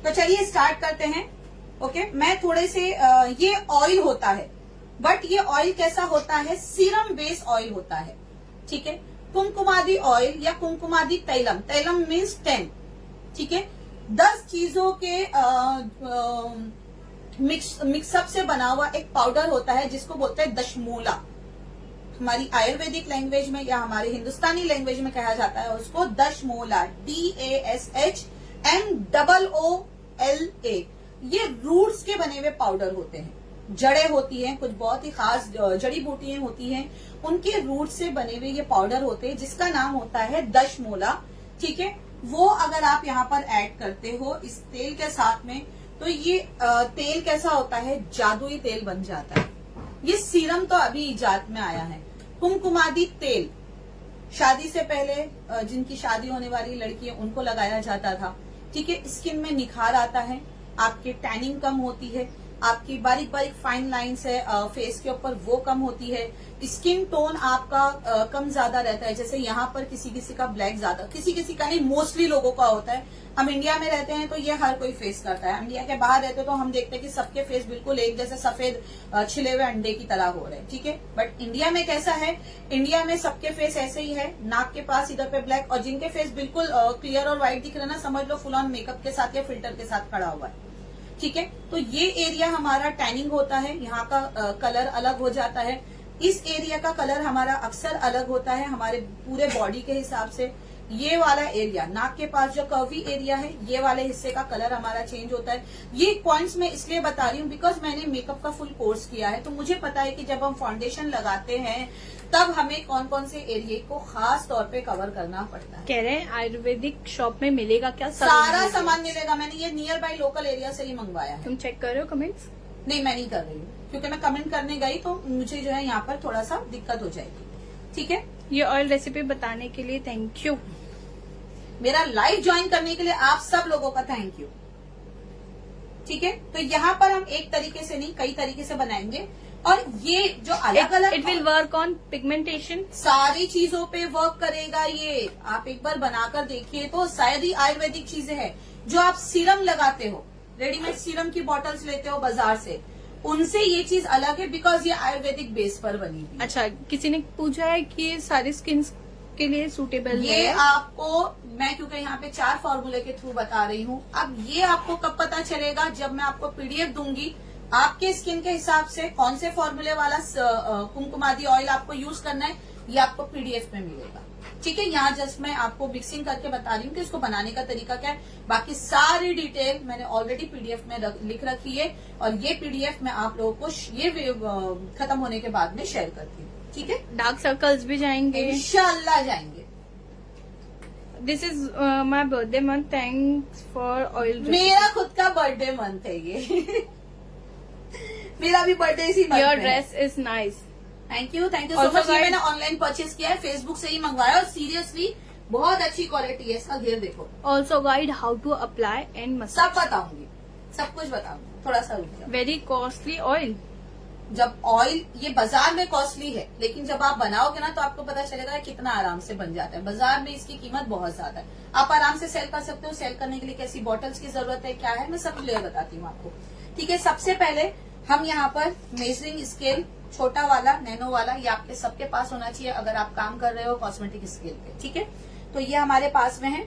तो चलिए स्टार्ट करते हैं। ओके, मैं थोड़े से ये ऑयल होता है, बट ये ऑयल कैसा होता है, सीरम बेस्ड ऑयल होता है। ठीक है, कुमकुमादी ऑयल या कुमकुमादी तैलम, तैलम मीन्स 10। ठीक है, 10 चीजों के मिक्सअप से बना हुआ एक पाउडर होता है जिसको बोलते हैं दशमूला। हमारी आयुर्वेदिक लैंग्वेज में या हमारे हिंदुस्तानी लैंग्वेज में कहा जाता है उसको दशमूला, DASHMOOLA। ये रूट्स के बने हुए पाउडर होते हैं, जड़ें होती हैं, कुछ बहुत ही खास जड़ी बूटियां होती हैं, उनके रूट से बने हुए ये पाउडर होते हैं जिसका नाम होता है दशमूला। ठीक है, वो अगर आप यहाँ पर ऐड करते हो इस तेल के साथ में, तो ये तेल कैसा होता है, जादुई तेल बन जाता है। ये सीरम तो अभी इजाद में आया है। कुमकुमादी तेल शादी से पहले जिनकी शादी होने वाली लड़की है उनको लगाया जाता था। ठीक है, स्किन में निखार आता है, आपकी टैनिंग कम होती है, आपकी बारीक बारीक फाइन लाइंस है फेस के ऊपर वो कम होती है, स्किन टोन आपका कम ज्यादा रहता है। जैसे यहाँ पर किसी किसी का ब्लैक ज्यादा, किसी किसी का नहीं, मोस्टली लोगों का होता है। हम इंडिया में रहते हैं तो ये हर कोई फेस करता है। इंडिया के बाहर रहते तो हम देखते हैं कि सबके फेस बिल्कुल एक जैसे सफेद छिले हुए अंडे की तरह हो रहे हैं। ठीक है, बट इंडिया में कैसा है, इंडिया में सबके फेस ऐसे ही है, नाक के पास इधर पे ब्लैक, और जिनके फेस बिल्कुल क्लियर और व्हाइट दिख रहे ना, समझ लो फुल ऑन मेकअप के साथ या फिल्टर के साथ खड़ा हुआ है। ठीक है, तो ये एरिया हमारा टैनिंग होता है, यहाँ का कलर अलग हो जाता है। इस एरिया का कलर हमारा अक्सर अलग होता है हमारे पूरे बॉडी के हिसाब से। ये वाला एरिया, नाक के पास जो कर्वी एरिया है, ये वाले हिस्से का कलर हमारा चेंज होता है। ये पॉइंट्स मैं इसलिए बता रही हूँ बिकॉज मैंने मेकअप का फुल कोर्स किया है, तो मुझे पता है कि जब हम फाउंडेशन लगाते हैं तब हमें कौन कौन से एरिया को खास तौर पे कवर करना पड़ता है। कह रहे हैं आयुर्वेदिक शॉप में मिलेगा क्या? सारा सामान मिलेगा, मैंने ये नियर बाय लोकल एरिया से ही मंगवाया है। तुम चेक कर रहे हो कमेंट्स? नहीं, मैं नहीं कर रही हूँ, क्योंकि मैं कमेंट करने गई तो मुझे जो है यहाँ पर थोड़ा सा दिक्कत हो जाएगी। ठीक है, ये ऑयल रेसिपी बताने के लिए थैंक यू। मेरा लाइव ज्वाइन करने के लिए आप सब लोगों का थैंक यू। ठीक है, तो यहाँ पर हम एक तरीके से नहीं कई तरीके से बनाएंगे, और ये जो अलग अलग it will work on pigmentation, सारी चीजों पे वर्क करेगा। ये आप एक बार बनाकर देखिए तो शायद ही आयुर्वेदिक चीजें हैं। जो आप सीरम लगाते हो, रेडीमेड सीरम की बॉटल्स लेते हो बाजार से, उनसे ये चीज अलग है बिकॉज ये आयुर्वेदिक बेस पर बनी हुई है। अच्छा, किसी ने पूछा है कि ये सारी स्किन के लिए सूटेबल ये है? आपको मैं क्योंकि यहाँ पे 4 फॉर्मूले के थ्रू बता रही हूँ। अब ये आपको कब पता चलेगा, जब मैं आपको पीडीएफ दूंगी आपके स्किन के हिसाब से कौन से फॉर्मूले वाला कुमकुमादी ऑयल आपको यूज करना है, ये आपको पीडीएफ में मिलेगा। ठीक है, यहाँ जस्ट मैं आपको मिक्सिंग करके बता रही हूँ कि इसको बनाने का तरीका क्या है। बाकी सारी डिटेल मैंने ऑलरेडी पीडीएफ में लिख रखी है, और ये पीडीएफ मैं आप लोगों को ये खत्म होने के बाद में शेयर करती हूँ। ठीक है, डार्क सर्कल्स भी जाएंगे इंशाल्लाह जाएंगे। This is my birthday month, thanks for oil. मेरा खुद का बर्थडे मंथ है ये मेरा भी बर्थडे इसी मंथ में। Your dress is nice, thank you so much. ये मैंने ऑनलाइन परचेज किया है, फेसबुक से ही मंगवाया, और सीरियसली बहुत अच्छी क्वालिटी है इसका। घेर देखो। Also guide how to apply and massage, सब बताऊंगी, सब कुछ बताऊंगी। थोड़ा सा रुक जाओ। Very costly oil. जब ऑयल ये बाजार में कॉस्टली है, लेकिन जब आप बनाओगे ना तो आपको पता चलेगा कितना आराम से बन जाता है। बाजार में इसकी कीमत बहुत ज्यादा है, आप आराम से सेल कर सकते हो। सेल करने के लिए कैसी बॉटल्स की जरूरत है, क्या है, मैं सब क्लियर बताती हूँ आपको। ठीक है, सबसे पहले हम यहाँ पर मेजरिंग स्केल, छोटा वाला, नैनो वाला, ये आपके सबके पास होना चाहिए अगर आप काम कर रहे हो कॉस्मेटिक स्केल पे। ठीक है, तो ये हमारे पास में है।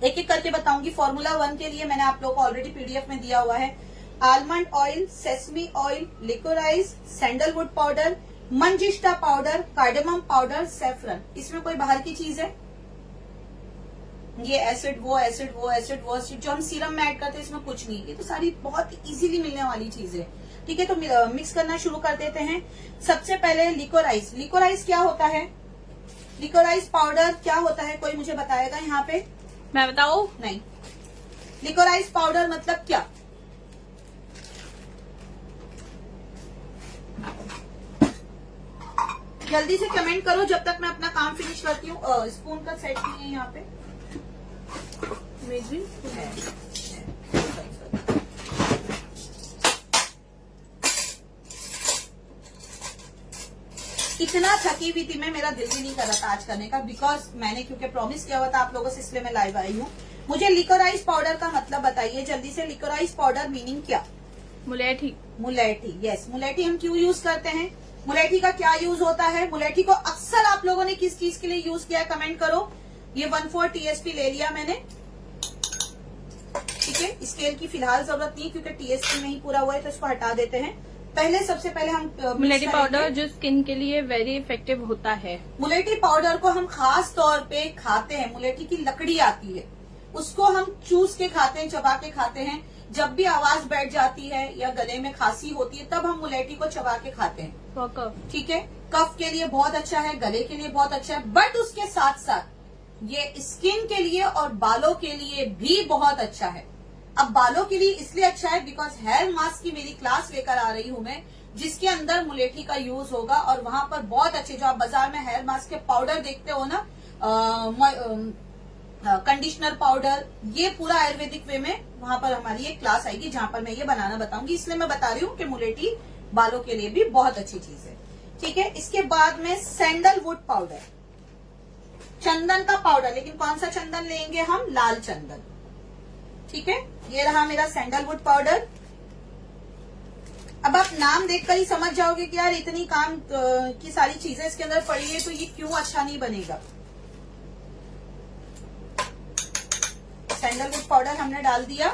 एक एक करके बताऊंगी। फॉर्मूला 1 के लिए मैंने आप लोगों को ऑलरेडी पीडीएफ में दिया हुआ है। Almond oil, sesame oil, liquorice, sandalwood powder, manjistha powder, cardamom powder, saffron. इसमें कोई बाहर की चीज है? ये एसिड, वो एसिड, वो एसिड, वो एसिड जो हम सीरम में ऐड करते हैं, इसमें कुछ नहीं। ये तो सारी बहुत इजीली मिलने वाली चीज है। ठीक है, तो मिक्स करना शुरू कर देते हैं। सबसे पहले लिकोराइज। लिकोराइज क्या होता है? लिकोराइज पाउडर क्या होता है, कोई मुझे बताएगा यहाँ पे? मैं बताऊं? नहीं। लिकोराइज पाउडर मतलब क्या? जल्दी से कमेंट करो जब तक मैं अपना काम फिनिश करती हूँ। स्पून का सेट नहीं है यहाँ पे। इतना थकी हुई थी मैं, मेरा दिल भी नहीं कर रहा था आज करने का, बिकॉज मैंने क्योंकि प्रॉमिस किया हुआ था आप लोगों से, इसलिए मैं लाइव आई हूँ। मुझे लिकोराइज पाउडर का मतलब बताइए जल्दी से। लिकोराइज पाउडर मीनिंग क्या? मुलेठी। मुलेठी, यस। मुलेठी हम क्यों यूज करते हैं? मुलेठी का क्या यूज होता है? मुलेठी को अक्सर आप लोगों ने किस चीज के लिए यूज किया है, कमेंट करो। ये 1/4 TSP ले लिया मैंने, ठीक है। स्केल की फिलहाल जरूरत नहीं क्योंकि TSP में ही पूरा हुआ है, तो इसको हटा देते हैं। पहले सबसे पहले हम मुलेठी पाउडर जो स्किन के लिए वेरी इफेक्टिव होता है। मुलेठी पाउडर को हम खास तौर पे खाते हैं, मुलेठी की लकड़ी आती है, उसको हम चूस के खाते हैं, चबा के खाते हैं। जब भी आवाज बैठ जाती है या गले में खांसी होती है तब हम मुलेठी को चबा के खाते हैं, ठीक है। कफ के लिए बहुत अच्छा है, गले के लिए बहुत अच्छा है, बट उसके साथ साथ ये स्किन के लिए और बालों के लिए भी बहुत अच्छा है। अब बालों के लिए इसलिए अच्छा है बिकॉज हेयर मास्क की मेरी क्लास लेकर आ रही हूं मैं, जिसके अंदर मुलेठी का यूज होगा, और वहां पर बहुत अच्छे, जो आप बाजार में हेयर मास्क के पाउडर देखते हो ना, कंडीशनर पाउडर, ये पूरा आयुर्वेदिक वे में वहां पर हमारी एक क्लास आएगी जहां पर मैं ये बनाना बताऊंगी। इसलिए मैं बता रही हूँ कि मुलेठी बालों के लिए भी बहुत अच्छी चीज है, ठीक है। इसके बाद में सैंडलवुड पाउडर, चंदन का पाउडर, लेकिन कौन सा चंदन लेंगे हम? लाल चंदन, ठीक है। ये रहा मेरा सैंडलवुड पाउडर। अब आप नाम देखकर ही समझ जाओगे कि यार इतनी काम की सारी चीजें इसके अंदर पड़ी है तो ये क्यों अच्छा नहीं बनेगा। सैंडलवुड पाउडर हमने डाल दिया।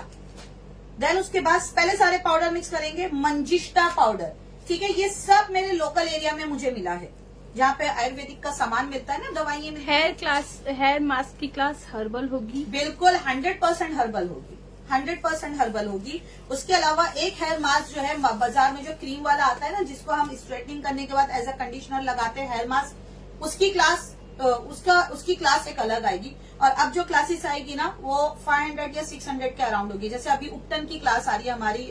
देन उसके बाद पहले सारे पाउडर मिक्स करेंगे। मंजिष्ठा पाउडर, ठीक है। ये सब मेरे लोकल एरिया में मुझे मिला है, जहाँ पे आयुर्वेदिक का सामान मिलता है ना, दवाइयाँ मिलती हैं। हेयर मास्क की क्लास हर्बल होगी? बिल्कुल 100% हर्बल होगी, 100% हर्बल होगी। उसके अलावा एक हेयर मास्क जो है बाजार में जो क्रीम वाला आता है ना, जिसको हम स्ट्रेटनिंग करने के बाद एज अ कंडीशनर लगाते हैं, हेयर मास्क, उसकी क्लास एक अलग आएगी। और अब जो क्लासेस आएगी ना वो 500 या 600 के अराउंड होगी। जैसे अभी उपटन की क्लास आ रही है हमारी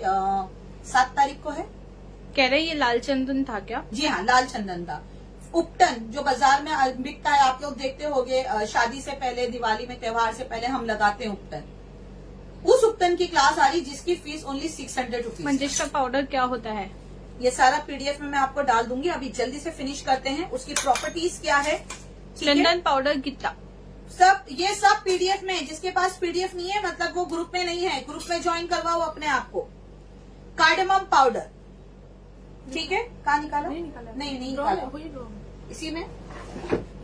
7 तारीख को है। कह रहे ये लाल चंदन था क्या? जी हाँ, लाल चंदन था। उपटन जो बाजार में बिकता है, आप लोग देखते होंगे, शादी से पहले, दिवाली में, त्योहार से पहले हम लगाते हैं उपटन। उस उपटन की क्लास आ रही जिसकी fees only 600 rupees. Manjistha powder क्या होता है? ये सारा PDF में मैं आपको डाल दूंगी। अभी जल्दी से फिनिश करते हैं। उसकी प्रॉपर्टीज क्या है, चंदन पाउडर कितना? ये सब PDF में है। जिसके पास PDF नहीं है मतलब वो ग्रुप में नहीं है, ग्रुप में ज्वाइन करवाओ अपने आप को। कार्डेमम पाउडर, ठीक है। कहाँ निकाला? नहीं निकाला। इसी में,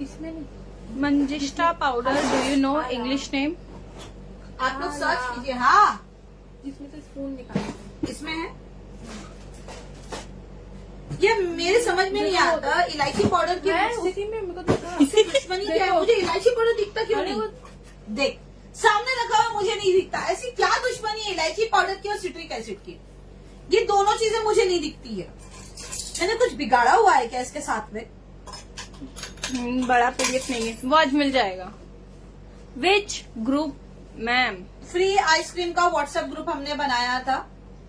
इसमें नहीं। Manjistha powder, do you know English name? आप लोग सर्च कीजिए। हाँ, इसमें तो स्पून निकाला, इसमें है। ये मेरे समझ में नहीं आता इलायची पाउडर की उसी में मेरे को इससे दुश्मनी क्या है? मुझे इलायची पाउडर दिखता क्यों नहीं? देख, सामने रखा हुआ मुझे नहीं दिखता। ऐसी क्या दुश्मनी है इलायची पाउडर की और सिट्रिक एसिड की? ये दोनों चीजें मुझे नहीं दिखती है। मैंने कुछ बिगाड़ा हुआ है क्या इसके साथ में? बड़ा PDF नहीं है, वो आज मिल जाएगा। Which group ma'am? Free ice cream का व्हाट्सएप ग्रुप हमने बनाया था,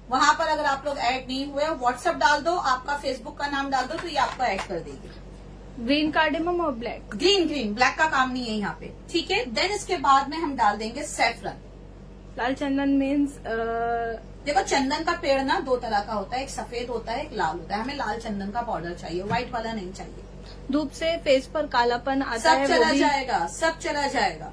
वहां पर अगर आप लोग ऐड नहीं हुए, व्हाट्सएप डाल दो, आपका फेसबुक का नाम डाल दो तो ये आपको ऐड कर देगी। ग्रीन कार्डेमम और ब्लैक? ग्रीन, ब्लैक का काम नहीं है यहाँ पे, ठीक है। देन इसके बाद में हम डाल देंगे सैफरन। लाल चंदन मीन्स देखो, चंदन का पेड़ ना 2 तरह का होता है, एक सफेद होता है, एक लाल होता है। हमें लाल चंदन का पाउडर चाहिए, व्हाइट वाला नहीं चाहिए। धूप से फेस पर कालापन आता सब है, चला जाएगा, सब चला जाएगा।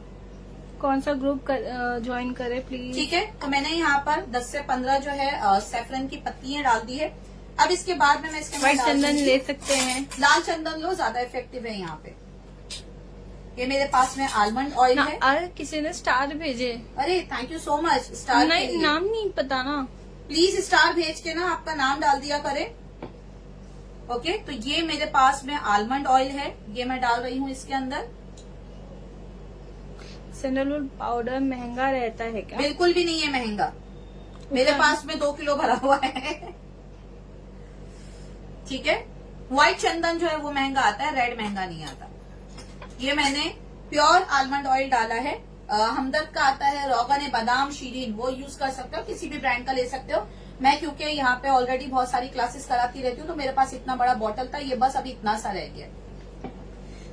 कौन सा ग्रुप ज्वाइन करे प्लीज? ठीक है, तो मैंने यहाँ पर 10 से 15 जो है सैफरन की पत्तियां डाल दी है। अब इसके बाद में मैं इसके व्हाइट चंदन ले सकते हैं, लाल चंदन लो, ज्यादा इफेक्टिव है यहाँ पे। ये मेरे पास में आलमंड ऑयल है। अरे किसी ने स्टार भेजे। अरे thank you so much. Star नहीं, नाम नहीं पता ना, प्लीज स्टार भेज के ना आपका नाम डाल दिया करे। ओके, तो ये मेरे पास में आलमंड ऑयल है, ये मैं डाल रही हूँ इसके अंदर। सैंडलवुड पाउडर महंगा रहता है क्या? बिल्कुल भी नहीं है महंगा, मेरे पास में 2 किलो भरा हुआ है। ठीक है, व्हाइट चंदन जो है वो महंगा आता है, रेड महंगा नहीं आता। ये मैंने प्योर आलमंड ऑयल डाला है। हमदर्द का आता है, रोगन बादाम शीरीन, वो यूज कर सकते हो, किसी भी ब्रांड का ले सकते हो। मैं क्योंकि यहाँ पे ऑलरेडी बहुत सारी क्लासेस कराती रहती हूँ तो मेरे पास इतना बड़ा बॉटल था, ये बस अभी इतना सा रह गया।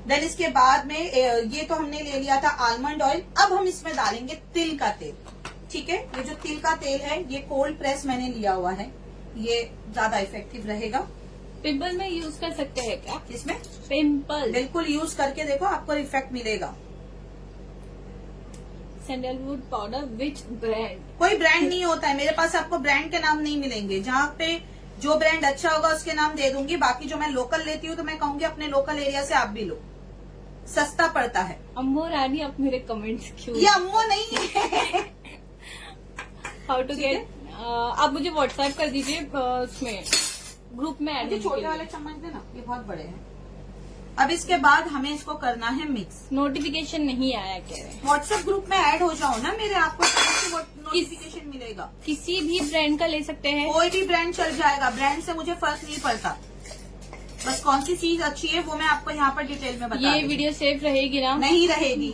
देन इसके बाद में ये तो हमने ले लिया था आलमंड ऑयल। अब हम इसमें डालेंगे तिल का तेल। ठीक है, ये जो तिल का तेल है ये कोल्ड प्रेस मैंने लिया हुआ है, ये ज्यादा इफेक्टिव रहेगा। पिंपल में यूज कर सकते हैं क्या? इसमें पिंपल बिल्कुल यूज करके देखो, आपको इफेक्ट मिलेगा। Sandalwood powder which brand? कोई ब्रांड नहीं होता है मेरे पास, आपको ब्रांड के नाम नहीं मिलेंगे। जहाँ पे जो ब्रांड अच्छा होगा उसके नाम दे दूंगी, बाकी जो मैं लोकल लेती हूँ तो मैं कहूंगी अपने लोकल एरिया से आप भी लो, सस्ता पड़ता है। अम्मो रानी आप मेरे कमेंट्स क्यों? ये अम्मो नहीं है। हाउ टू गेट, आप मुझे व्हाट्सएप कर दीजिए, उसमें ग्रुप में ऐड। मुझे छोटे वाले चम्मच देना, ये बहुत बड़े हैं। अब इसके बाद हमें इसको करना है मिक्स। नोटिफिकेशन नहीं आया कह रहे हैं। व्हाट्सएप ग्रुप में ऐड हो जाओ ना मेरे, आपको नोटिफिकेशन मिलेगा। किसी भी ब्रांड का ले सकते हैं? कोई भी ब्रांड चल जाएगा, ब्रांड से मुझे फर्क नहीं पड़ता, बस कौन सी चीज अच्छी है वो मैं आपको यहाँ पर डिटेल में बता ये वीडियो सेफ रहेगी ना? नहीं रहेगी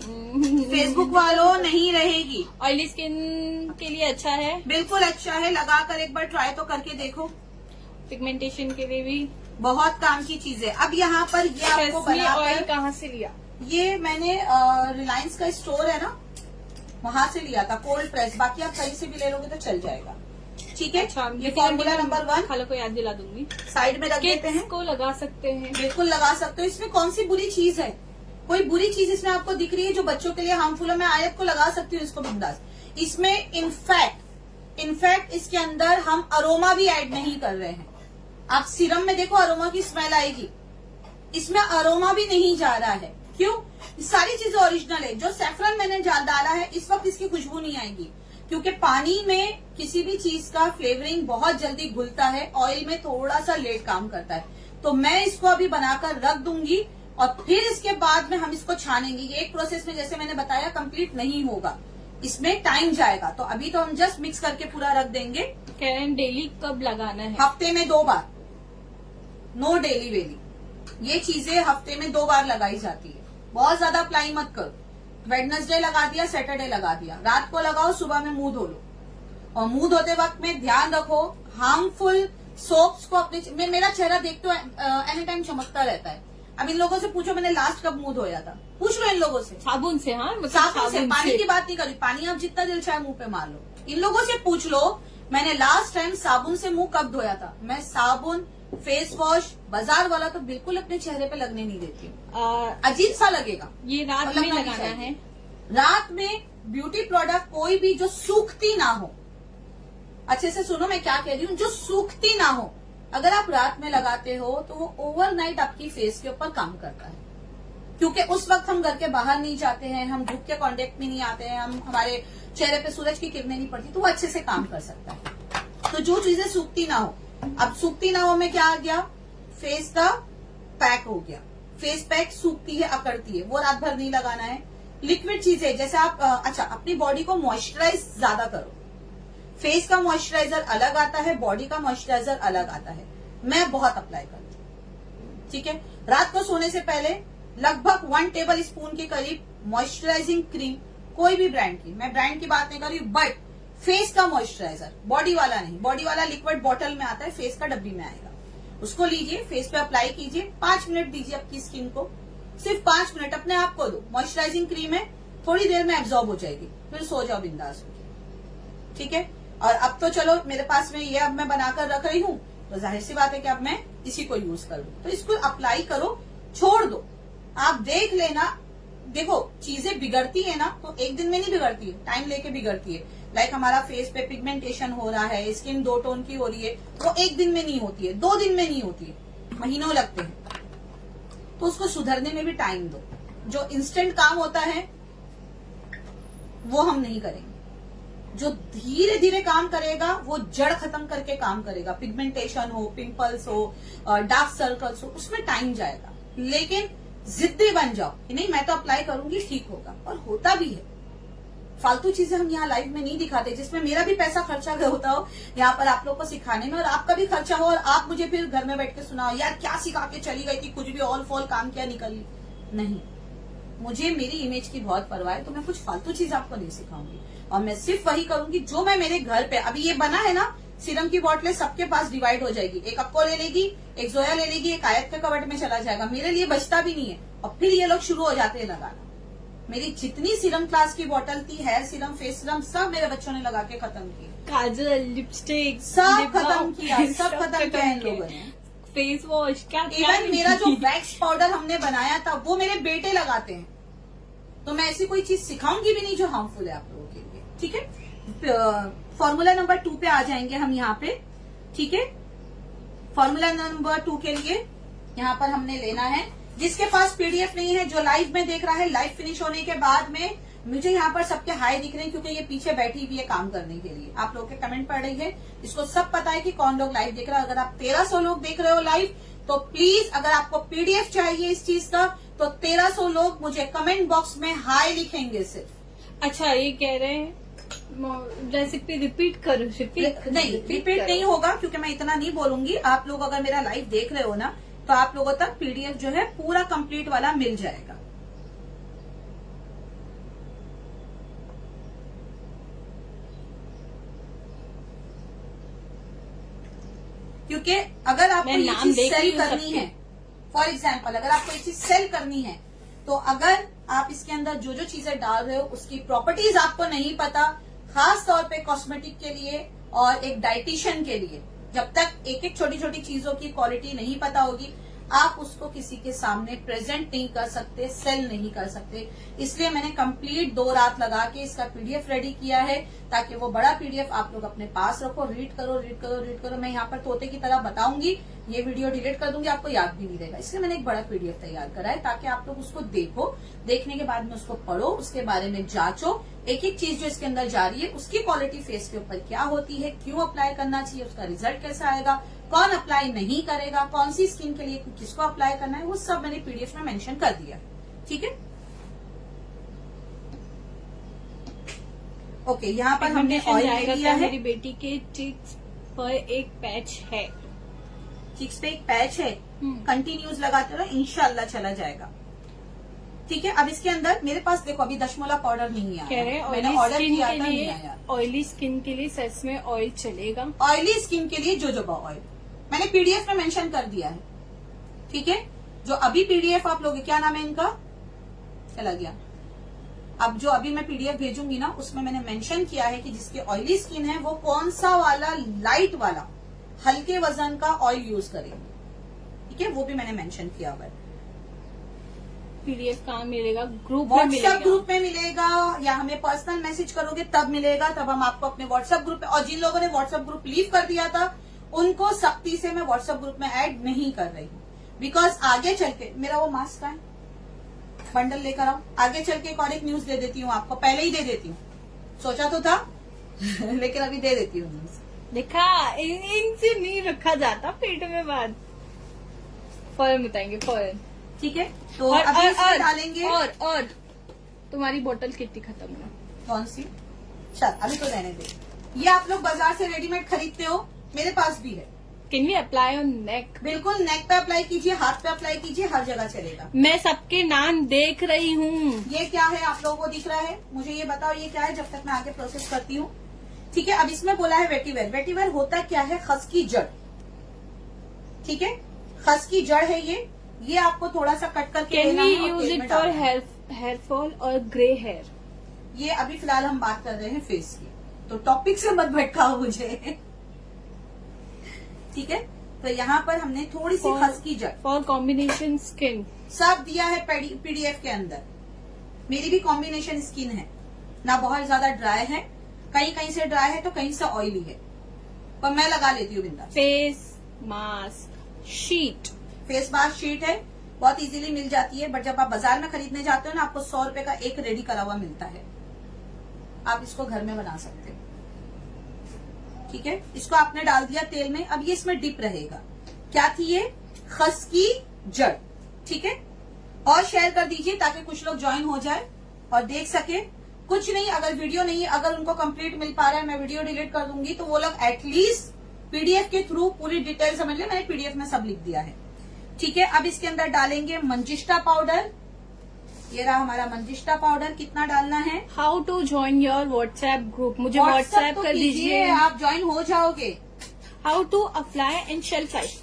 फेसबुक वालों, नहीं रहेगी। ऑयली स्किन के लिए अच्छा है, बिल्कुल अच्छा है, लगा कर एक बार ट्राई तो करके देखो। पिगमेंटेशन के लिए भी बहुत काम की चीज है। अब यहाँ पर ये आपको ऑयल कहाँ से लिया? ये मैंने रिलायंस का स्टोर है ना, वहां से लिया था, कोल्ड प्रेस। बाकी आप कहीं से भी ले लोगे तो चल जाएगा, ठीक है। अच्छा, ये फॉर्मूला नंबर 1 खाला को याद दिला दूंगी। साइड में रख देते हैं। को लगा सकते हैं, बिल्कुल लगा सकते हो। इसमें कौन सी बुरी चीज है? कोई बुरी चीज इसमें आपको दिख रही है जो बच्चों के लिए हार्मफुल है? मैं आयत को लगा सकती हूँ इसको बिंदास। इसमें इनफैक्ट इसके अंदर हम अरोमा भी ऐड नहीं कर रहे हैं। आप सीरम में देखो अरोमा की स्मेल आएगी, इसमें अरोमा भी नहीं जा रहा है। क्यों? सारी चीजें ओरिजिनल है। जो सैफरन मैंने डाला है इस वक्त इसकी खुशबू नहीं आएगी, क्योंकि पानी में किसी भी चीज का फ्लेवरिंग बहुत जल्दी घुलता है, ऑयल में थोड़ा सा लेट काम करता है। तो मैं इसको अभी बनाकर रख दूंगी और फिर इसके बाद में हम इसको छानेंगे। ये एक प्रोसेस में जैसे मैंने बताया कंप्लीट नहीं होगा, इसमें टाइम जाएगा। तो अभी तो हम जस्ट मिक्स करके पूरा रख देंगे। कैरन डेली कब लगाना है? हफ्ते में 2 बार, नो डेली वेली। ये चीजें हफ्ते में 2 बार लगाई जाती है। बहुत ज्यादा अप्लाई मत करो। वेडनेसडे लगा दिया, सैटरडे लगा दिया, रात को लगाओ, सुबह में मुंह धो लो। और मुंह धोते वक्त में ध्यान रखो हार्मफुल सोप्स को अपने मेरा चेहरा देखते एनी टाइम चमकता रहता है। अब इन लोगों से पूछो मैंने लास्ट कब मुंह धोया था, पूछ लो इन लोगों से। साबुन से? हाँ, मतलब साबुन से, पानी की बात नहीं करी। पानी आप जितना दिल चाहे मुंह पे मार लो। इन लोगों से पूछ लो मैंने लास्ट टाइम साबुन से मुंह कब धोया था। मैं साबुन, फेस वॉश, बाजार वाला तो बिल्कुल अपने चेहरे पे लगने नहीं देती हूँ, अजीब सा लगेगा। ये रात में लगाना है? रात में ब्यूटी प्रोडक्ट कोई भी जो सूखती ना हो, अच्छे से सुनो मैं क्या कह रही हूँ, जो सूखती ना हो, अगर आप रात में लगाते हो तो वो ओवरनाइट आपकी फेस के ऊपर काम करता है। क्योंकि उस वक्त हम घर के बाहर नहीं जाते हैं, हम धूप के कांटेक्ट में नहीं आते हैं, हमारे चेहरे पे सूरज की किरणें नहीं पड़ती, तो वो अच्छे से काम कर सकता है। तो जो चीजें सूखती ना हो, अब सूखती ना हो में क्या आ गया, फेस का पैक हो गया। फेस पैक सूखती है, अकड़ती है, वो रात भर नहीं लगाना है। लिक्विड चीजें जैसे आप अच्छा अपनी बॉडी को मॉइस्चराइज ज्यादा करो। फेस का मॉइस्चराइजर अलग आता है, बॉडी का मॉइस्चराइजर अलग आता है। मैं बहुत अप्लाई करती हूँ, ठीक है। रात को सोने से पहले लगभग 1 टेबल स्पून के करीब मॉइस्चराइजिंग क्रीम, कोई भी ब्रांड की, मैं ब्रांड की बात नहीं कर रही, बट फेस का मॉइस्चराइजर, बॉडी वाला नहीं। बॉडी वाला लिक्विड बॉटल में आता है, फेस का डब्बी में आएगा। उसको लीजिए, फेस पे अप्लाई कीजिए, 5 मिनट दीजिए आपकी स्किन को, सिर्फ 5 मिनट अपने आप को दो। मॉइस्चराइजिंग क्रीम है, थोड़ी देर में एब्जॉर्ब हो जाएगी, फिर सो जाओ बिंदास होके, ठीक है। और अब तो चलो मेरे पास में ये अब मैं बनाकर रख रही हूँ, तो जाहिर सी बात है कि अब मैं इसी को यूज करूँ। तो इसको अप्लाई करो, छोड़ दो, आप देख लेना। देखो चीजें बिगड़ती है ना तो एक दिन में नहीं बिगड़ती है, टाइम लेके बिगड़ती है। लाइक हमारा फेस पे पिगमेंटेशन हो रहा है, स्किन 2 टोन की हो रही है, वो एक दिन में नहीं होती है, 2 दिन में नहीं होती है, महीनों लगते हैं। तो उसको सुधरने में भी टाइम दो। जो इंस्टेंट काम होता है वो हम नहीं करेंगे, जो धीरे धीरे काम करेगा वो जड़ खत्म करके काम करेगा। पिगमेंटेशन हो, पिंपल्स हो, डार्क सर्कल्स हो, उसमें टाइम जाएगा। लेकिन जिद्दी बन जाओ कि नहीं मैं तो अप्लाई करूंगी, ठीक होगा, और होता भी है। फालतू चीजें हम यहाँ लाइव में नहीं दिखाते, जिसमें मेरा भी पैसा खर्चा होता हो यहाँ पर आप लोग को सिखाने में, और आपका भी खर्चा हो, और आप मुझे फिर घर में बैठ के सुनाओ यार क्या सिखा के चली गई थी, कुछ भी ऑल फॉल काम किया निकली। नहीं, मुझे मेरी इमेज की बहुत परवाह है, तो मैं कुछ फालतू चीज आपको नहीं सिखाऊंगी, और मैं सिर्फ वही करूंगी जो मैं मेरे घर पे। अभी ये बना है ना, सीरम की बोतलें सबके पास डिवाइड हो जाएगी, एक अक्को ले लेगी, एक जोया ले लेगी, एक आयत के कबर्ड में चला जाएगा, मेरे लिए बचता भी नहीं है। और फिर ये लोग शुरू हो जाते हैं लगाना। मेरी जितनी सीरम क्लास की बोतल थी, हेयर सीरम, फेस सीरम, सब मेरे बच्चों ने लगा के खत्म किए। काजल, लिपस्टिक सब खत्म किया, सब खत्म किया इन लोगों ने। फेस वॉश, क्या इवन मेरा जो वैक्स पाउडर हमने बनाया था वो मेरे बेटे लगाते हैं। तो मैं ऐसी कोई चीज सिखाऊंगी भी नहीं जो हार्मफुल है आप लोगों के लिए। ठीक है, फॉर्मूला नंबर 2 पे आ जाएंगे हम यहाँ पे। ठीक है, फॉर्मूला नंबर 2 के लिए यहाँ पर हमने लेना है, जिसके पास पीडीएफ नहीं है, जो लाइव में देख रहा है, लाइव फिनिश होने के बाद में मुझे यहाँ पर सबके हाई दिख रहे हैं, क्योंकि ये पीछे बैठी हुई है काम करने के लिए। आप लोग के कमेंट पढ़ रही है, इसको सब पता है कि कौन लोग लाइव देख रहा है। अगर आप 1300 लोग देख रहे हो लाइव, तो प्लीज अगर आपको पीडीएफ चाहिए इस चीज का, तो 1300 लोग मुझे कमेंट बॉक्स में हाई लिखेंगे सिर्फ। अच्छा, ये कह रहे हैं रेसिपी रिपीट करो। नहीं, रिपीट नहीं होगा, क्योंकि मैं इतना नहीं बोलूंगी। आप लोग अगर मेरा लाइव देख रहे हो ना, तो आप लोगों तक पीडीएफ जो है पूरा कंप्लीट वाला मिल जाएगा। क्योंकि अगर आपको ये चीज सेल करनी है, फॉर एग्जाम्पल अगर आपको ये चीज सेल करनी है, तो अगर आप इसके अंदर जो जो चीजें डाल रहे हो उसकी प्रॉपर्टीज आपको नहीं पता, खास तौर पे कॉस्मेटिक के लिए और एक डाइटिशियन के लिए, जब तक एक एक छोटी छोटी चीजों की क्वालिटी नहीं पता होगी, आप उसको किसी के सामने प्रेजेंट नहीं कर सकते, सेल नहीं कर सकते। इसलिए मैंने कंप्लीट 2 रात लगा के इसका पीडीएफ रेडी किया है, ताकि वो बड़ा पीडीएफ आप लोग अपने पास रखो, रीड करो रीड करो रीड करो। मैं यहाँ पर तोते की तरह बताऊंगी, ये वीडियो डिलीट कर दूंगी, आपको याद भी नहीं रहेगा। इसलिए मैंने एक बड़ा पीडीएफ तैयार करा है, ताकि आप लोग उसको देखो, देखने के बाद में उसको पढ़ो, उसके बारे में जांचो, एक एक चीज जो इसके अंदर जा रही है उसकी क्वालिटी फेस के ऊपर क्या होती है, क्यों अप्लाई करना चाहिए, उसका रिजल्ट कैसा आएगा, कौन अप्लाई नहीं करेगा, कौन सी स्किन के लिए किसको अप्लाई करना है, वो सब मैंने पीडीएफ में मेंशन कर दिया। ठीक है, ओके, यहाँ पर हमने ऑयल ले लिया है। मेरी बेटी के चिक्स पर एक पैच है, चिक्स पे एक पैच है, कंटिन्यूस लगाते रहो, इंशाल्लाह चला जाएगा। ठीक है, अब इसके अंदर मेरे पास देखो अभी दशमोला पाउडर नहीं आया, कह रहे हैं मैंने ऑर्डर किया था, नहीं आया। ऑयली स्किन के लिए सच में ऑयल चलेगा? ऑयली स्किन के लिए जोजोबा ऑयल मैंने पीडीएफ में मेंशन कर दिया है। ठीक है, जो अभी पीडीएफ आप लोग, क्या नाम है इनका, चला गया। अब जो अभी मैं पीडीएफ भेजूंगी ना, उसमें मैंने मेंशन किया है कि जिसके ऑयली स्किन है वो कौन सा वाला लाइट वाला हल्के वजन का ऑयल यूज करेंगे। ठीक है, वो भी मैंने मेंशन किया हुआ है। पीडीएफ कहाँ मिलेगा? ग्रुप में व्हाट्सएप ग्रुप में मिलेगा, या हमें पर्सनल मैसेज करोगे तब मिलेगा, तब हम आपको अपने व्हाट्सएप ग्रुप पे, और जिन लोगों ने व्हाट्सएप ग्रुप लीव कर दिया था उनको सख्ती से मैं व्हाट्सएप ग्रुप में ऐड नहीं कर रही हूँ, बिकॉज आगे चल के मेरा वो मास्क का है, बंडल लेकर आओ, आगे चल के एक न्यूज दे देती हूँ आपको, पहले ही दे देती हूँ, सोचा तो था लेकिन अभी दे देती हूँ न्यूज। देखा, इनसे नहीं रखा जाता पेट में बात, फौरन बताएंगे फौरन। ठीक है, तो अभी इसमें डालेंगे। और तुम्हारी बोतल कितनी खत्म है? कौन सी? चल अभी तो रहने दे। ये आप लोग बाजार से रेडीमेड खरीदते हो, मेरे पास भी है। Can we apply on neck? बिल्कुल, नेक पे अप्लाई कीजिए, हाथ पे अप्लाई कीजिए, हर जगह चलेगा। मैं सबके नाम देख रही हूँ। ये क्या है आप लोगों को दिख रहा है? मुझे ये बताओ ये क्या है, जब तक मैं आगे प्रोसेस करती हूँ। ठीक है, अब इसमें बोला है वेटिवेयर। वेटिवेयर होता क्या है? खस की जड़। ठीक है, खस की जड़ है ये आपको थोड़ा सा कट करके कैन लेना वी है और यूज तेल इट में फॉर डालना है। हेयर फॉल और ग्रे हेयर? ये अभी फिलहाल हम बात कर रहे हैं फेस की, तो टॉपिक से मत भटकाओ मुझे। ठीक है, तो यहाँ पर हमने थोड़ी सी खस की जड़, फॉर कॉम्बिनेशन स्किन, सब दिया है पीडीएफ के अंदर। मेरी भी कॉम्बिनेशन स्किन है ना, बहुत ज्यादा ड्राई है, कहीं कहीं से ड्राई है तो कहीं से ऑयली है, पर मैं लगा लेती हूँ बिंदास। Face mask sheet, face mask sheet है, बहुत इजीली मिल जाती है, बट जब आप बाजार में खरीदने जाते हो ना, आपको 100 रुपए का एक रेडी करा हुआ मिलता है, आप इसको घर में बना सकते हो। ठीक है, इसको आपने डाल दिया तेल में, अब ये इसमें डिप रहेगा। क्या थी ये? खस की जड़। ठीक है, और शेयर कर दीजिए ताकि कुछ लोग ज्वाइन हो जाए और देख सके। कुछ नहीं, अगर वीडियो नहीं, अगर उनको कंप्लीट मिल पा रहा है, मैं वीडियो डिलीट कर दूंगी, तो वो लोग एटलीस्ट पीडीएफ के थ्रू पूरी डिटेल समझ ले। मैंने पीडीएफ में सब लिख दिया है। ठीक है, अब इसके अंदर डालेंगे मंजिष्टा पाउडर। ये रहा हमारा मंजिष्टा पाउडर। कितना डालना है? How to join your WhatsApp group? मुझे WhatsApp व्हाट्सएप तो कर कीजिए, दीजिए। आप ज्वाइन हो जाओगे। How to apply in shelf life?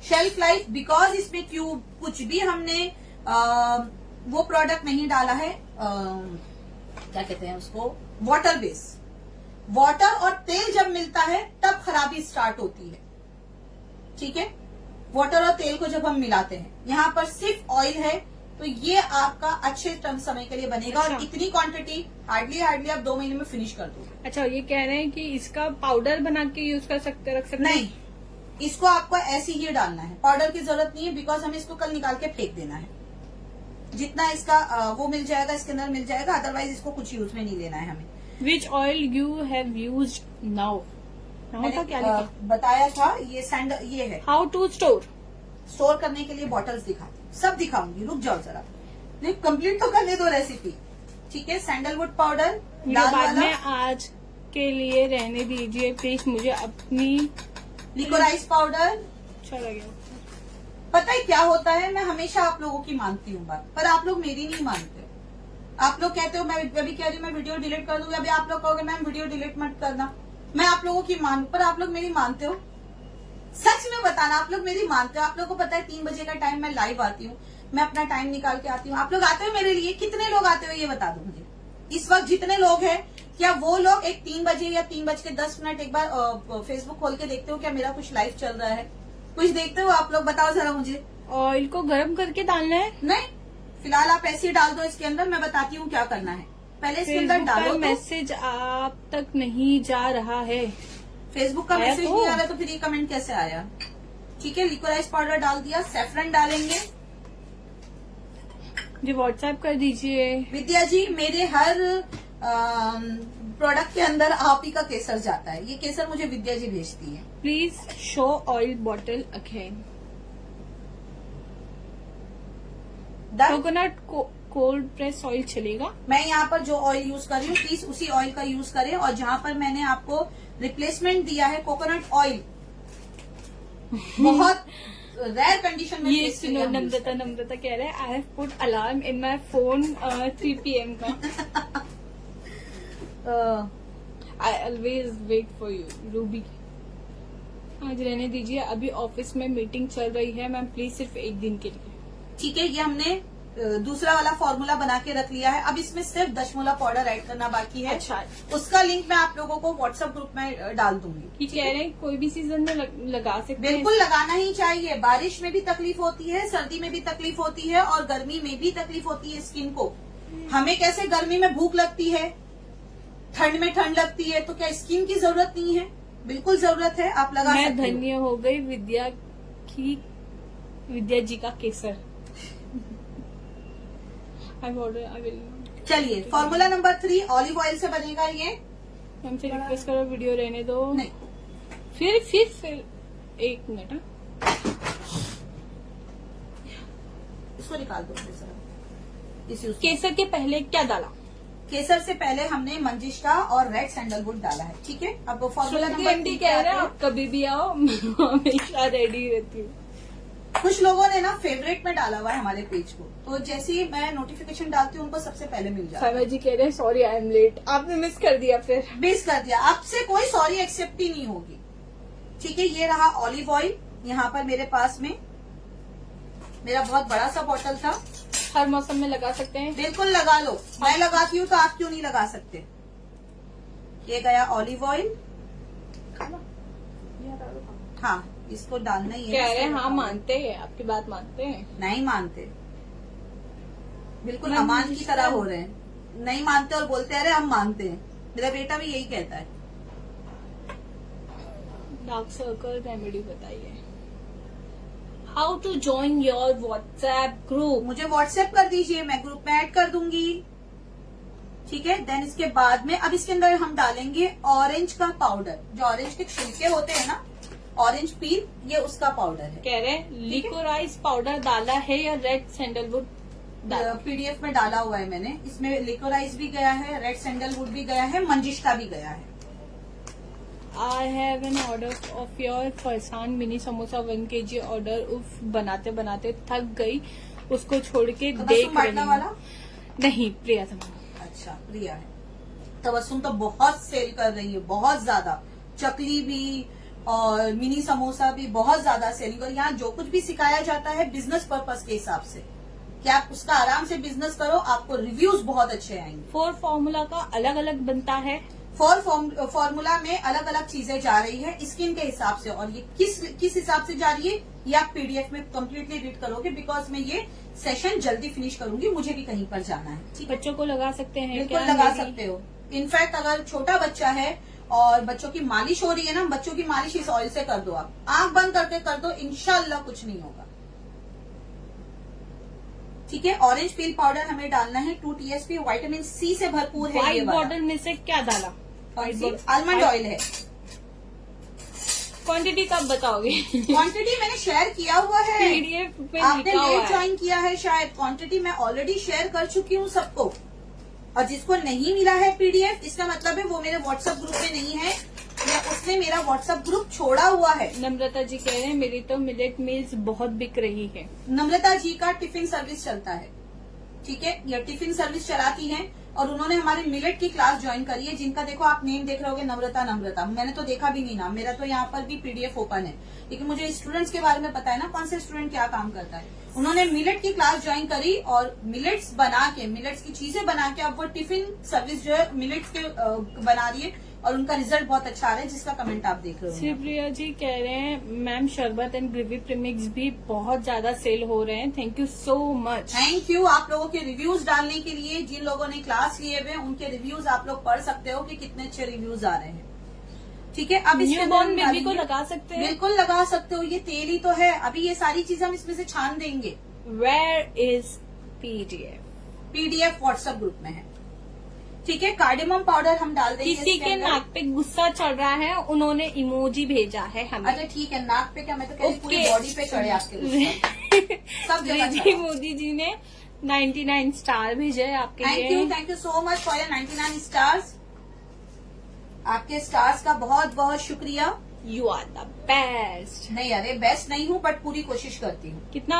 Shelf life, because इसमें क्यों कुछ भी हमने वो प्रोडक्ट नहीं डाला है, क्या कहते हैं उसको, वाटर बेस। वाटर और तेल जब मिलता है तब खराबी स्टार्ट होती है। ठीक है, वाटर और तेल को जब हम मिलाते हैं, यहाँ पर सिर्फ ऑयल है, तो ये आपका अच्छे समय के लिए बनेगा। अच्छा। और इतनी क्वांटिटी हार्डली आप 2 महीने में फिनिश कर दोगे। अच्छा, ये कह रहे हैं कि इसका पाउडर बना के यूज कर सकते, रख सकते हैं? नहीं, इसको आपको ऐसे ही डालना है, पाउडर की जरूरत नहीं है, बिकॉज हमें इसको कल निकाल के फेंक देना है। जितना इसका वो मिल जाएगा, इसके अंदर मिल जाएगा, अदरवाइज इसको कुछ यूज में नहीं लेना है हमें। विच oil you have use now? Now का क्या लिखा? बताया था, ये सैंडल ये है। How to store? स्टोर करने के लिए बॉटल्स दिखाती हूँ, सब दिखाऊंगी, रुक जाओ जरा, नहीं कंप्लीट तो करने दो रेसिपी। ठीक है, सैंडलवुड पाउडर लाल बाद में वाला, आज के लिए रहने दीजिए प्लीज, मुझे अपनी लिकोराइज पाउडर। अच्छा लगे। पता है क्या होता है, मैं हमेशा आप लोगों की मानती हूँ बात, पर आप लोग मेरी नहीं मानते। आप लोग कहते हो, मैं अभी कह रही हूँ मैं वीडियो डिलीट कर दूंगी, अभी आप लोग कहोगे मैम वीडियो डिलीट मत करना। मैं आप लोगों की मान, पर आप लोग मेरी मानते हो? सच में बताना, आप लोग मेरी मानते हो? आप लोगों को पता है 3 बजे का टाइम मैं लाइव आती हूँ, मैं अपना टाइम निकाल के आती हूँ। आप लोग आते हो मेरे लिए? कितने लोग आते हो ये बता दो मुझे। इस वक्त जितने लोग हैं, क्या वो लोग एक 3 बजे या 3:10 एक बार फेसबुक खोल के देखते हो क्या मेरा कुछ लाइव चल रहा है? कुछ देखते हो आप लोग? बताओ जरा मुझे। ऑयल को गर्म करके डालना है? नहीं, फिलहाल आप ऐसे ही डाल दो इसके अंदर, मैं बताती हूँ क्या करना है। पहले इसके अंदर फेसबुक डालो पर तो, मैसेज आप तक नहीं जा रहा है। फेसबुक का आया मैसेज तो? नहीं आ रहा तो फिर ये कमेंट कैसे आया? ठीक है, लिकोराइज पाउडर डाल दिया, सैफरन डालेंगे। जी व्हाट्सएप कर दीजिए। विद्या जी, मेरे हर प्रोडक्ट के अंदर आप ही का केसर जाता है, ये केसर मुझे विद्या जी भेजती है। Please show oil bottle again. Done. Coconut cold press oil चलेगा? मैं यहाँ पर जो ऑयल यूज कर रही हूँ प्लीज उसी ऑयल का यूज करें। और जहाँ पर मैंने आपको रिप्लेसमेंट दिया है कोकोनट ऑयल, बहुत रेयर कंडीशन में ये face के सुनो, लिए हम use नम्रता नम्रता कह रहे हैं I have put alarm in my phone 3 PM का। I always wait for you. Ruby, आज रहने दीजिए, अभी ऑफिस में मीटिंग चल रही है मैम, प्लीज सिर्फ 1 दिन के लिए। ठीक है, ये हमने दूसरा वाला फॉर्मूला बना के रख लिया है। अब इसमें सिर्फ दशमूला पाउडर ऐड करना बाकी है। अच्छा, उसका लिंक मैं आप लोगों को व्हाट्सएप ग्रुप में डाल दूंगी। ये कह रहे हैं कोई भी सीजन में लगा सकते हैं। बिल्कुल लगाना ही चाहिए। बारिश में भी तकलीफ होती है, सर्दी में भी तकलीफ होती है, और गर्मी में भी तकलीफ होती है स्किन को। हमें कैसे गर्मी में भूख लगती है, ठंड में ठंड लगती है, तो क्या स्किन की जरूरत नहीं है? बिल्कुल जरूरत है, आप लगा मैं सकते हो। धन्य हो गई विद्या जी का केसर। I will. चलिए, फॉर्मूला नंबर 3 ऑलिव ऑयल से बनेगा ये। हमसे रिक्वेस्ट करो वीडियो रहने दो। नहीं, फिर 1 मिनट। इसको निकाल दो फिर जरा। इस यूज केसर के पहले क्या डाला? केसर से पहले हमने मंजिष्ठा और रेड सैंडलवुड डाला है। ठीक है, अब फॉर्मूला श्रुति नंबर आंटी 3 कह रहे हैं आप कभी भी आओ, मैं हमेशा रेडी रहती हूँ। कुछ लोगों ने ना फेवरेट में डाला हुआ है हमारे पेज को, तो जैसे ही मैं नोटिफिकेशन डालती हूँ उनको सबसे पहले मिल जाता है। सामा जी कह रहे हैं सॉरी आई एम लेट, आपने मिस कर दिया फिर। बेस कर दिया, आपसे कोई सॉरी एक्सेप्ट ही नहीं होगी। ठीक है, ये रहा ऑलिव ऑयल यहाँ पर मेरे पास में, मेरा बहुत बड़ा सा बॉटल था। हर मौसम में लगा सकते हैं? बिल्कुल लगा लो, मैं लगाती हूँ तो आप क्यों नहीं लगा सकते। ये गया ऑलिव ऑयल, हाँ इसको डालना ही है। कह रहे हैं हाँ मानते हैं, आपकी बात मानते हैं। नहीं मानते, बिल्कुल मैं अमान की तरह हो रहे हैं। नहीं मानते और बोलते अरे हम मानते हैं। मेरा बेटा भी यही कहता है। डार्क सर्कल रेमेडी बताइए। How to join your WhatsApp group? मुझे व्हाट्सएप कर दीजिए, मैं ग्रुप में ऐड कर दूंगी। ठीक है, देन इसके बाद में अब इसके अंदर हम डालेंगे ऑरेंज का पाउडर। जो ऑरेंज के छिलके होते हैं ना, ऑरेंज पील, ये उसका पाउडर है। कह रहे हैं लिकोराइज पाउडर डाला है या रेड सैंडलवुड डाला? पीडीएफ में डाला हुआ है मैंने। इसमें लिकोराइज भी गया है, रेड सैंडलवुड भी गया है, मंजिष्ठा भी गया है। I have an order of your farsan mini samosa 1 kg order. उफ, बनाते बनाते थक गई, उसको छोड़ के देख रही बाटना वाला? हूँ। नहीं, प्रिया तमाम। अच्छा, प्रिया है। तबस्सुम तो बहुत सेल कर रही है, बहुत ज्यादा। चकली भी और मिनी समोसा भी बहुत ज्यादा सेलिंग। और यहाँ जो कुछ भी सिखाया जाता है बिजनेस पर्पस के हिसाब से, कि आप उसका आराम से बिजनेस करो, आपको रिव्यूज बहुत अच्छे आएंगे। 4 फॉर्मूला का अलग अलग बनता है? फॉर्मूला में अलग अलग चीजें जा रही है स्किन के हिसाब से, और ये किस हिसाब से जा रही है ये आप पीडीएफ में कंप्लीटली रीड करोगे, बिकॉज मैं ये सेशन जल्दी फिनिश करूंगी, मुझे भी कहीं पर जाना है। ठीक है, बच्चों को लगा सकते हैं बिल्कुल क्या? लगा सकते हो। इनफैक्ट अगर छोटा बच्चा है और बच्चों की मालिश हो रही है ना, बच्चों की मालिश इस ऑयल से कर दो, आप आंख बंद करके कर दो, इंशाल्लाह कुछ नहीं होगा। ठीक है, ऑरेंज पील पाउडर हमें डालना है 2 TSP, विटामिन सी से भरपूर है ये व्हाइट वाला। बॉर्डर में से क्या डाला? आलमंड ऑयल है। क्वांटिटी कब बताओगे? क्वांटिटी मैंने शेयर किया हुआ है, पीडीएफ पे आपने लिखा हुआ लेट है। ज्वाइन किया है शायद। क्वांटिटी मैं ऑलरेडी शेयर कर चुकी हूँ सबको, और जिसको नहीं मिला है पीडीएफ, इसका मतलब है वो मेरे व्हाट्सएप ग्रुप में नहीं है या उसने मेरा व्हाट्सएप ग्रुप छोड़ा हुआ है। नम्रता जी कह रहे हैं मेरी तो मिलेट मील्स बहुत बिक रही है। नम्रता जी का टिफिन सर्विस चलता है। ठीक है, ये टिफिन सर्विस चलाती हैं और उन्होंने हमारे मिलेट की क्लास ज्वाइन करी है, जिनका देखो आप नेम देख रहे होगे, नम्रता। मैंने तो देखा भी नहीं नाम, मेरा तो यहाँ पर भी पीडीएफ ओपन है, लेकिन मुझे स्टूडेंट्स के बारे में पता है ना, कौन से स्टूडेंट क्या काम करता है। उन्होंने मिलेट की क्लास ज्वाइन करी और मिलेट्स बना के, मिलेट्स की चीजें बना के अब वो टिफिन सर्विस जो है मिलेट्स के बना रही है, और उनका रिजल्ट बहुत अच्छा आ रहा है, जिसका कमेंट आप देख रहे हो। शिवप्रिया जी कह रहे हैं मैम शरबत एंड ग्रेवी प्रीमिक्स भी बहुत ज्यादा सेल हो रहे हैं, thank you so much. Thank you आप लोगों के रिव्यूज डालने के लिए। जिन लोगों ने क्लास लिए हुए उनके रिव्यूज आप लोग पढ़ सकते हो कि कितने अच्छे रिव्यूज आ रहे हैं। ठीक है, अब इसके न्यूबॉर्न अंदर बेबी को डालेंगे। लगा सकते हैं। बिल्कुल लगा सकते हो, ये तेल ही तो है। अभी ये सारी चीजें हम इसमें से छान देंगे। Where is PDF? PDF WhatsApp group में है। ठीक है, कार्डेमम पाउडर हम डाल देंगे किसी इसके के अंदर। नाक पे गुस्सा चढ़ रहा है, उन्होंने इमोजी भेजा है हमें। अच्छा ठीक है, नाक पे क्या, मैं तो कह रही पूरी Okay. बॉडी पे चढ़े आपके गुस्सा। सब जगह जी चढ़ा। मोदी जी ने 99 स्टार भेजे है आपके लिए। Thank you so much for your 99 stars. आपके स्टार्स का बहुत बहुत शुक्रिया। You are the best. नहीं अरे बेस्ट नहीं हूँ, बट पूरी कोशिश करती हूँ। कितना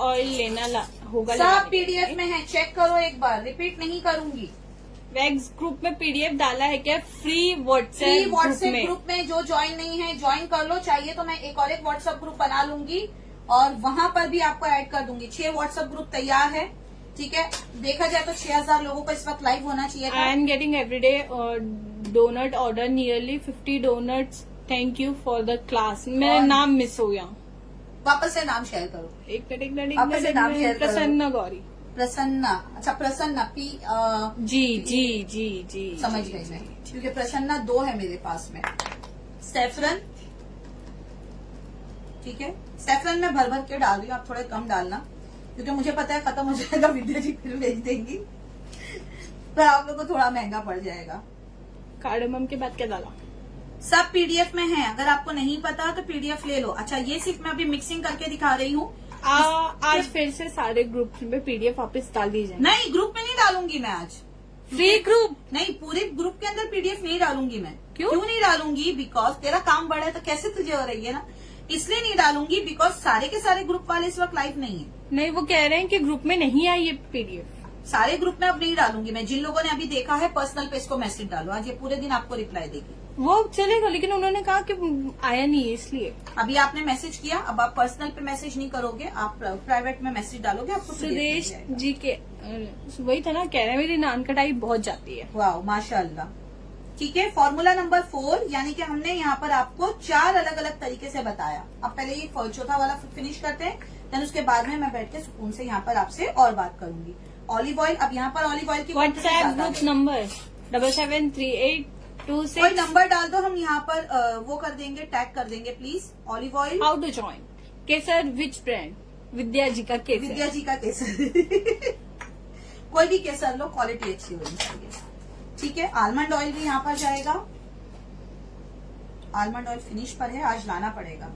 ऑयल लेना होगा? सब लगाने के पीडीएफ लिए? में है, चेक करो एक बार, रिपीट नहीं करूंगी। वैक्स ग्रुप में पीडीएफ डाला है क्या? फ्री फ्री व्हाट्सएप व्हाट्सएप में। ग्रुप में जो ज्वाइन नहीं है ज्वाइन कर लो, चाहिए तो मैं एक और एक व्हाट्सएप ग्रुप बना लूंगी और वहां पर भी आपको ऐड कर दूंगी। 6 व्हाट्सएप ग्रुप तैयार है। ठीक है, देखा जाए तो 6000 लोगों को इस वक्त लाइव होना चाहिए था। I am getting everyday donut order, nearly 50 donuts, thank you for the class. मेरा और- नाम मिस हो गया। वापस से नाम शेयर करो। एक मिनट वापस से नाम share करो। प्रसन्ना गौरी। प्रसन्ना, अच्छा प्रसन्ना जी जी जी जी समझ जी, गई जी, मैं, जी। क्योंकि प्रसन्ना 2 है मेरे पास में। सैफरन, ठीक है, सैफरन में भर भर के डाल रही हूँ, आप थोड़े कम डालना, क्योंकि मुझे पता है खत्म हो जाएगा, विद्या जी फिर भेज देंगी, तो आप लोग को थोड़ा महंगा पड़ जाएगा। कार्डमम के बाद क्या डाला? सब पीडीएफ में है, अगर आपको नहीं पता तो पीडीएफ ले लो। अच्छा ये सिर्फ मैं अभी मिक्सिंग करके दिखा रही हूँ। आज फिर से सारे ग्रुप में पीडीएफ वापस डाल दीजिए। नहीं, ग्रुप में नहीं डालूंगी मैं आज। फ्री ग्रुप नहीं, पूरे ग्रुप के अंदर पीडीएफ नहीं डालूंगी मैं। क्यों? नहीं डालूंगी? बिकॉज तेरा काम बड़ा है तो कैसे तुझे हो रही है ना, इसलिए नहीं डालूंगी। बिकॉज सारे के सारे ग्रुप वाले इस वक्त लाइव नहीं है। नहीं, वो कह रहे हैं कि ग्रुप में नहीं आई ये पीडीएफ। सारे ग्रुप में अब नहीं डालूंगी मैं। जिन लोगों ने अभी देखा है पर्सनल पे इसको मैसेज डालो, आज ये पूरे दिन आपको रिप्लाई देगी। वो चलेगा, लेकिन उन्होंने कहा कि आया नहीं है इसलिए। अभी आपने मैसेज किया, अब आप पर्सनल पे मैसेज नहीं करोगे, आप प्राइवेट में मैसेज डालोगे, आपको PDF मिल सुदेश जाएगा। जी के वही था ना, कह रहे हैं मेरी नान कटाई बहुत जाती है। वाह माशाल्लाह। ठीक है, फॉर्मूला नंबर 4, यानी कि हमने यहाँ पर आपको 4 अलग अलग तरीके से बताया। अब पहले ये चौथा वाला फिनिश करते हैं, देन उसके बाद में मैं बैठ के सुकून से यहाँ पर आपसे और बात करूंगी। ऑलिव ऑयल, अब यहाँ पर ऑलिव ऑयल की व्हाट्सएप ग्रुप नंबर 773826। कोई नंबर डाल दो, हम यहाँ पर वो कर देंगे, टैग कर देंगे please. Olive oil, how to join. केसर विच ब्रांड? विद्या जी का केसर। विद्या जी का केसर कोई भी केसर लो, क्वालिटी अच्छी होनी चाहिए। ठीक है, आलमंड ऑयल भी यहाँ पर जाएगा। आलमंड ऑयल फिनिश पर है, आज लाना पड़ेगा।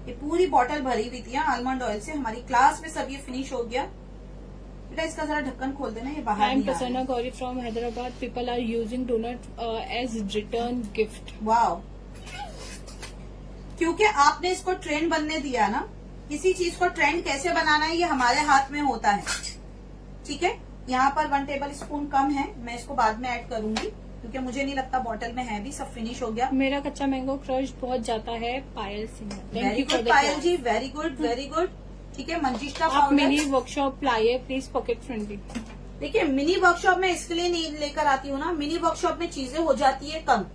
ये पूरी बोतल भरी हुई थी आलमंड ऑयल से, हमारी क्लास में सब ये फिनिश हो गया। बेटा इसका जरा ढक्कन खोल देना, ये बाहर आई एम नहीं आ प्रसन्ना रहा है। Gauri from Hyderabad. People are using donut as return gift. Wow, क्योंकि आपने इसको ट्रेंड बनने दिया ना। किसी चीज को ट्रेंड कैसे बनाना है ये हमारे हाथ में होता है। ठीक है, यहाँ पर 1 टेबल स्पून कम है, मैं इसको बाद में ऐड करूंगी, क्योंकि मुझे नहीं लगता बॉटल में है भी, सब फिनिश हो गया। मेरा कच्चा मैंगो क्रश बहुत जाता है। Payal Singh, thank very you for good the Payal ji, very good very good. ठीक है, मंजिष्ठा आप पाउडर, मेरी वर्कशॉप लाइए प्लीज, पॉकेट फ्रेंडली। देखिए मिनी वर्कशॉप में इसके लिए नहीं लेकर आती हूँ ना, मिनी वर्कशॉप में चीजें हो जाती है कम,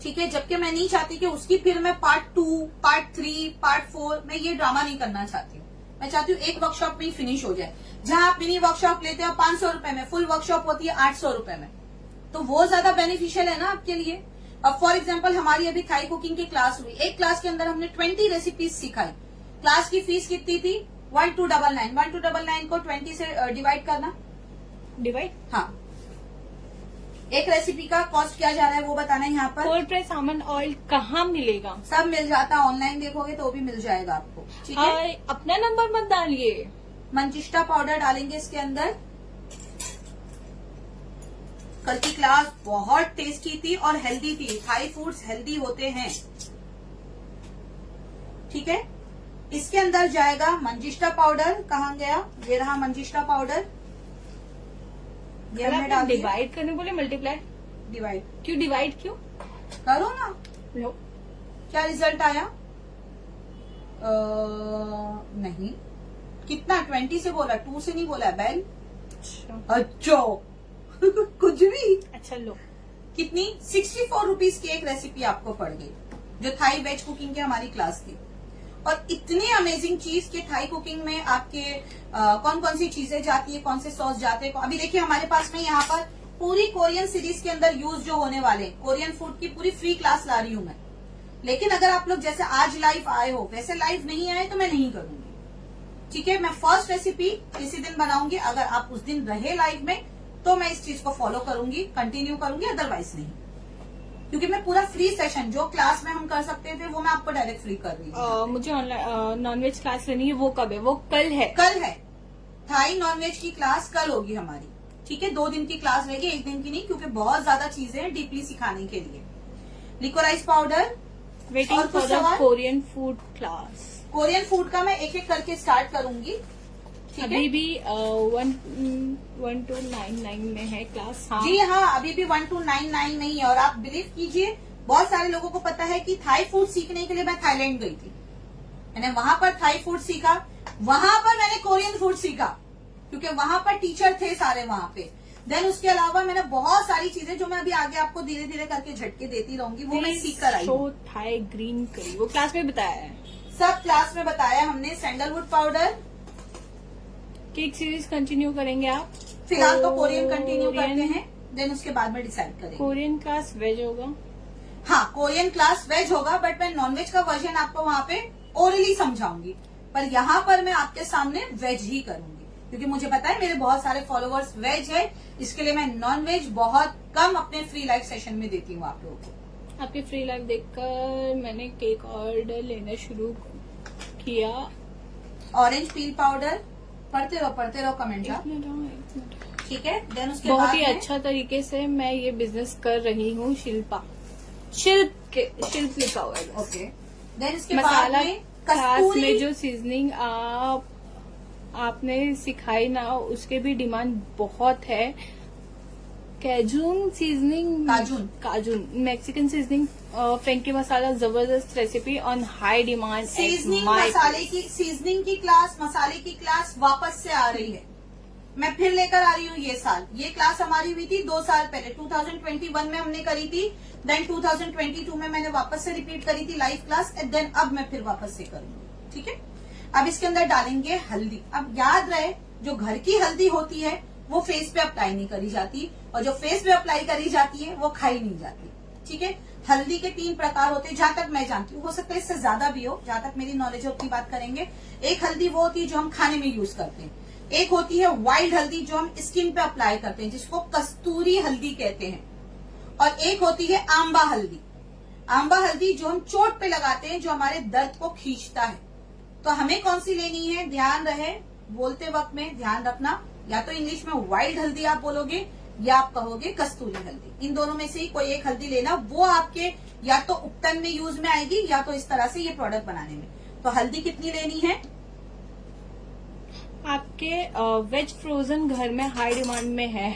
ठीक है, जबकि मैं नहीं चाहती कि उसकी फिर मैं पार्ट 2, पार्ट 3, पार्ट 4 मैं ये ड्रामा नहीं करना चाहती हूँ। मैं चाहती हूँ एक वर्कशॉप में ही फिनिश हो जाए। जहां आप मिनी वर्कशॉप लेते हो 500 रुपए में, फुल वर्कशॉप होती है 800 रुपए में, तो वो ज्यादा बेनिफिशियल है ना आपके लिए। अब फॉर एग्जाम्पल हमारी अभी थाई कुकिंग की क्लास हुई, एक क्लास के अंदर हमने 20 रेसिपीज सिखाई। क्लास की फीस कितनी थी? 1299। 1299 को 20 से डिवाइड करना, डिवाइड, हाँ, एक रेसिपी का कॉस्ट क्या जा रहा है वो बताना है यहाँ पर। कोल्ड प्रेस आमंड ऑयल कहाँ मिलेगा? सब मिल जाता है, ऑनलाइन देखोगे तो भी मिल जाएगा आपको, ठीक है। अपना नंबर मत डालिए। मंचिष्टा पाउडर डालेंगे इसके अंदर। कल की क्लास बहुत टेस्टी थी और हेल्दी थी, थाई फूड्स हेल्दी होते हैं, ठीक है। इसके अंदर जाएगा मंजिष्टा पाउडर, कहाँ गया, ये रहा मंजिष्टा पाउडर, ये हमने डाल दिया। डिवाइड करने बोले मल्टीप्लाई, डिवाइड क्यों डिवाइड क्यों? करो ना। लो, क्या रिजल्ट आया? नहीं, कितना 20 से बोला, 2 से नहीं बोला बैल। अच्छा कुछ भी। अच्छा लो, कितनी? 64 रुपीज की एक रेसिपी आपको पड़ गई, जो थाई वेज कुकिंग की हमारी क्लास थी। और इतनी अमेजिंग चीज कि थाई कुकिंग में आपके कौन कौन सी चीजें जाती है, कौन से सॉस जाते हैं। अभी देखिए हमारे पास में यहाँ पर पूरी कोरियन सीरीज के अंदर यूज जो होने वाले कोरियन फूड की पूरी फ्री क्लास ला रही हूँ मैं। लेकिन अगर आप लोग जैसे आज लाइव आए हो वैसे लाइव नहीं आए तो मैं नहीं करूंगी, ठीक है। मैं फर्स्ट रेसिपी किसी दिन बनाऊंगी, अगर आप उस दिन रहे लाइव में तो मैं इस चीज को फॉलो करूंगी, कंटिन्यू करूंगी, अदरवाइज नहीं, क्योंकि मैं पूरा फ्री सेशन जो क्लास में हम कर सकते थे वो मैं आपको डायरेक्ट फ्री कर रही हूँ। मुझे ऑनलाइन नॉनवेज क्लास लेनी है, वो कब है? वो कल है। कल है थाई नॉनवेज की क्लास, कल होगी हमारी, ठीक है। 2 दिन की क्लास रहेगी, 1 दिन की नहीं, क्योंकि बहुत ज्यादा चीजें हैं डीपली सिखाने के लिए। Liquorice powder, waiting for the Korean food class. Korean food का मैं एक एक करके स्टार्ट करूंगी, ठीक है। अभी भी 1299 में है क्लास। हाँ जी हाँ, अभी भी 1299 में ही है। और आप बिलीव कीजिए बहुत सारे लोगों को पता है कि थाई फूड सीखने के लिए मैं थाईलैंड गई थी, मैंने वहां पर थाई फूड सीखा, वहां पर मैंने कोरियन फूड सीखा, क्योंकि वहां पर टीचर थे सारे वहां पे। देन उसके अलावा मैंने बहुत सारी चीजें जो मैं अभी आगे आपको धीरे धीरे करके झटके देती रहूंगी वो मैं सीख कर आई हूँ। थाई ग्रीन करी वो क्लास में बताया है, सब क्लास में बताया हमने। Sandalwood powder. Cake series continue करेंगे आप? फिलहाल तो कोरियन कंटिन्यू करते हैं, देन उसके बाद में डिसाइड करेंगे। कोरियन क्लास वेज होगा? हाँ, कोरियन क्लास वेज होगा, बट मैं नॉनवेज का वर्जन आपको वहाँ पे ओरली समझाऊंगी, पर यहाँ पर मैं आपके सामने वेज ही करूंगी, क्योंकि मुझे पता है मेरे बहुत सारे फॉलोअर्स वेज है, इसके लिए मैं नॉन वेज बहुत कम अपने फ्री लाइव सेशन में देती हूँ आप लोगों को। आपकी फ्री लाइव देखकर मैंने केक ऑर्डर लेना शुरू किया। ऑरेंज पील पाउडर, पढ़ते रहो कमेंट, ठीक है। देन उसके बाद बहुत ही अच्छा तरीके से मैं ये बिजनेस कर रही हूँ। शिल्प लिखा हुआ है। ओके। देन इसके बाद मसाला में क्लास कस्तूरी, में जो सीजनिंग आपने सिखाई ना, उसके भी डिमांड बहुत है। कैजून सीजनिंग, काजून मैक्सिकन सीजनिंग फ्रेंकी मसाला, जबरदस्त recipe on high demand. Seasoning seasoning की क्लास, मसाले की क्लास वापस से आ रही है, मैं फिर लेकर आ रही हूँ ये साल। ये क्लास हमारी हुई थी 2 साल पहले, 2021 में हमने करी थी, देन 2022 में मैंने वापस से रिपीट करी थी लाइव क्लास, एंड देन अब मैं फिर वापस से करूंगी, ठीक है। अब इसके अंदर डालेंगे हल्दी। अब याद रहे जो घर की हल्दी होती है वो फेस पे अप्लाई नहीं करी जाती, और जो फेस पे अप्लाई करी जाती है वो खाई नहीं जाती, ठीक है। हल्दी के 3 प्रकार होते हैं जहां तक मैं जानती हूँ, हो सकता है इससे ज्यादा भी हो, जहां तक मेरी नॉलेज है उतनी बात करेंगे। एक हल्दी वो होती है जो हम खाने में यूज करते हैं, एक होती है वाइल्ड हल्दी जो हम स्किन पे अप्लाई करते हैं जिसको कस्तूरी हल्दी कहते हैं, और एक होती है आंबा हल्दी। आंबा हल्दी जो हम चोट पे लगाते हैं, जो हमारे दर्द को खींचता है। तो हमें कौन सी लेनी है, ध्यान रहे बोलते वक्त में ध्यान रखना, या तो इंग्लिश में वाइल्ड हल्दी आप बोलोगे या आप कहोगे कस्तूरी हल्दी। इन दोनों में से ही कोई एक हल्दी लेना, वो आपके या तो उपटन में यूज में आएगी या तो इस तरह से ये प्रोडक्ट बनाने में। तो हल्दी कितनी लेनी है? आपके वेज फ्रोजन घर में हाई डिमांड में है।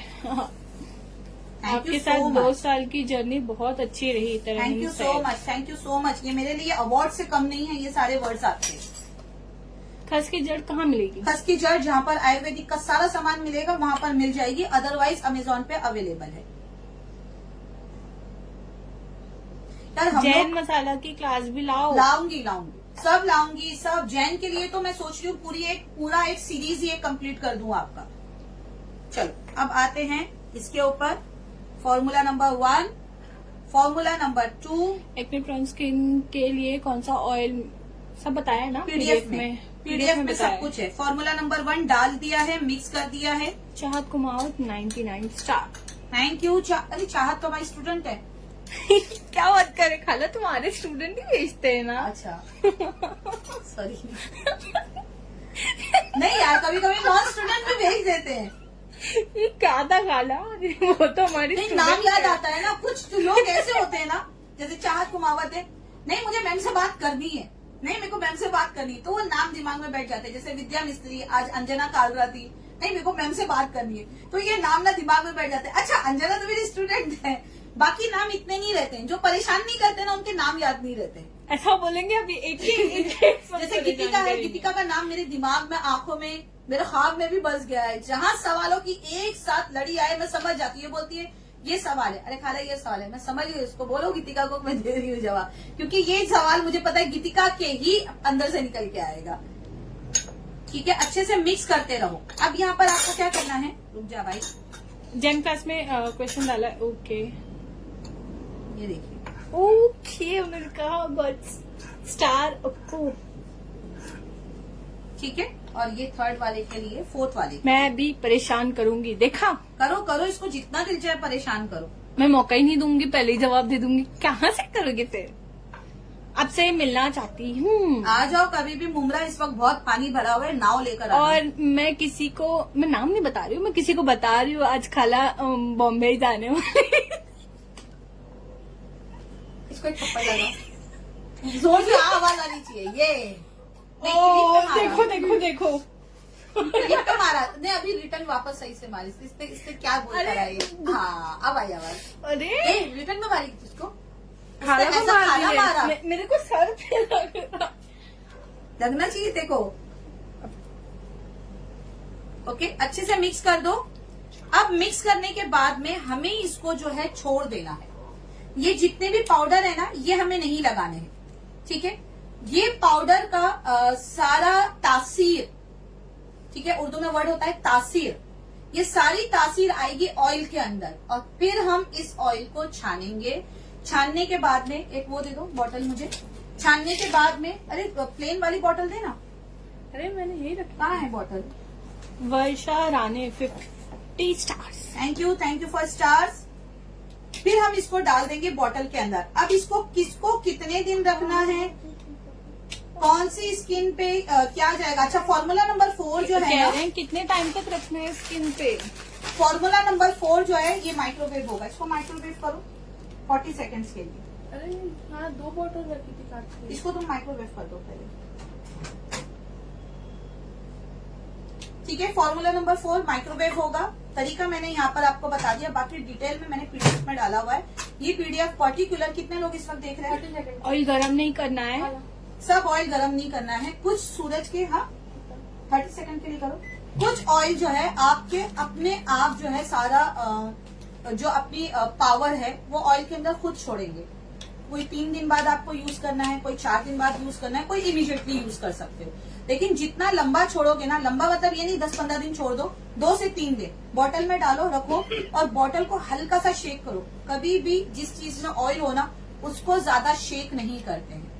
आपके साथ 2 साल की जर्नी बहुत अच्छी रही। Thank you so much, thank you so much. ये मेरे लिए अवार्ड से कम नहीं है, ये सारे वर्ड्स आपके। खस की जड़ कहाँ मिलेगी? खस की जड़ जहाँ पर आयुर्वेदिक का सारा सामान मिलेगा वहां पर मिल जाएगी, अदरवाइज अमेजोन पे अवेलेबल है। यार हम जैन मसाला की क्लास भी लाओ। लाऊंगी सब लाऊंगी, सब जैन के लिए तो मैं सोच रही हूँ पूरा एक सीरीज ही कंप्लीट कर दूं आपका। चलो अब आते हैं इसके ऊपर। Formula number 1, formula number 2। Acne prone skin के लिए कौन सा ऑयल, सब बताया है ना पीडीएफ में सब कुछ है। फॉर्मूला नंबर 1 डाल दिया है, मिक्स कर दिया है। चाहत कुमावत 99 स्टार। Thank you. अरे चाहत तो हमारी स्टूडेंट है। क्या बात करे खाला, तुम्हारे स्टूडेंट ही भेजते हैं ना। अच्छा सॉरी। नहीं यार, कभी कभी नॉन स्टूडेंट भी भेज देते हैं। ये क्या था खाला, वो तो हमारी नहीं, नाम याद आता है ना। कुछ लोग ऐसे होते हैं ना, जैसे चाहत कुमावत है, नहीं मुझे मैम से बात करनी है, नहीं मेरे को मैम से बात करनी, तो वो नाम दिमाग में बैठ जाते हैं। जैसे विद्या मिस्त्री, आज अंजना कालरा थी, नहीं मेरे को मैम से बात करनी है, तो ये नाम ना दिमाग में बैठ जाते हैं। अच्छा अंजना तो मेरी स्टूडेंट है, बाकी नाम इतने नहीं रहते हैं। जो परेशान नहीं करते ना, उनके नाम याद नहीं रहते। ऐसा बोलेंगे अभी एक ही जैसे गीतिका है, गीतिका का नाम मेरे दिमाग में, आंखों में, मेरे ख्वाब में भी बस गया है। जहाँ सवालों की एक साथ लड़ी आए मैं समझ जाती हूँ। बोलती है ये सवाल है, अरे खाला ये सवाल है, मैं समझ गई उसको, बोलो गीतिका को मैं दे रही हूँ जवाब, क्योंकि ये सवाल मुझे पता है गीतिका के ही अंदर से निकल के आएगा। ठीक है, अच्छे से मिक्स करते रहो। अब यहाँ पर आपको क्या करना है, रुक जा भाई। जैन क्लास में क्वेश्चन डाला है। ओके ये देखिए, ओके उन्होंने कहा बट स्टार। ठीक है, और ये थर्ड वाले के लिए, फोर्थ वाले मैं भी परेशान करूंगी, देखा। करो इसको जितना दिल चाहे परेशान करो। मैं मौका ही नहीं दूंगी, पहले ही जवाब दे दूंगी। कहाँ से करोगे फिर? आपसे मिलना चाहती हूँ। आ जाओ कभी भी। मुमरा इस वक्त बहुत पानी भरा हुआ है, नाव लेकर आओ। और मैं किसी को, मैं नाम नहीं बता रही हूँ, मैं किसी को बता रही हूँ आज खाला बॉम्बे जाने वाली। इसको एक थप्पड़ लगा, जोर से आवाज आनी चाहिए। ये देखो देखो देखो लिफ्ट मारा ने, अभी रिटर्न वापस सही से मारी। इससे क्या बोल रहा है? हाँ अब आई आवाज। अरे रिटर्न में मारी किसको? खाला को मार खाला दिया। मारा। मेरे को सर पे लगना चाहिए देखो। ओके, अच्छे से मिक्स कर दो। अब मिक्स करने के बाद में हमें इसको जो है छोड़ देना है। ये जितने भी पाउडर है ना, ये हमें नहीं लगाने हैं। ठीक है, ये पाउडर का सारा तासीर, ठीक है, उर्दू में वर्ड होता है तासीर, ये सारी तासीर आएगी ऑयल के अंदर, और फिर हम इस ऑयल को छानेंगे। छानने के बाद में, एक वो दे दो बॉटल मुझे। छानने के बाद में, अरे प्लेन वाली बॉटल देना। अरे मैंने यही रखा। कहाँ है bottle? Varsha Rane 50 stars. Thank you for stars. फिर हम इसको डाल देंगे बॉटल के अंदर। अब इसको किसको कितने दिन रखना है, कौन सी स्किन पे क्या जाएगा? अच्छा, फॉर्मूला नंबर 4 जो है ना, कितने टाइम तक रखना है स्किन पे? फॉर्मूला नंबर 4 जो है ये माइक्रोवेव होगा। इसको माइक्रोवेव करो 40 सेकंड्स के लिए। अरे हाँ, 2 बॉटल रखी थी काट के। इसको तुम माइक्रोवेव कर दो पहले। ठीक है, फॉर्मूला नंबर 4 माइक्रोवेव होगा। तरीका मैंने यहाँ पर आपको बता दिया, बाकी डिटेल में मैंने पीडीएफ में डाला हुआ है। ये पीडीएफ पर्टिकुलर, कितने लोग इस वक्त देख रहे हैं? ऑयल गरम नहीं करना है, सब ऑयल गरम नहीं करना है। कुछ सूरज के, हाँ 30 सेकंड के लिए करो। कुछ ऑयल जो है आपके अपने आप जो है सारा जो अपनी पावर है वो ऑयल के अंदर खुद छोड़ेंगे। कोई 3 दिन बाद आपको यूज करना है, कोई 4 दिन बाद यूज करना है, कोई इमीडिएटली यूज कर सकते हो। लेकिन जितना लंबा छोड़ोगे ना, लंबा मतलब ये नहीं 10-15 दिन छोड़ दो, 2 से 3 दिन बॉटल में डालो, रखो, और बॉटल को हल्का सा शेक करो। कभी भी जिस चीज में ऑयल हो ना, उसको ज्यादा शेक नहीं करते हैं।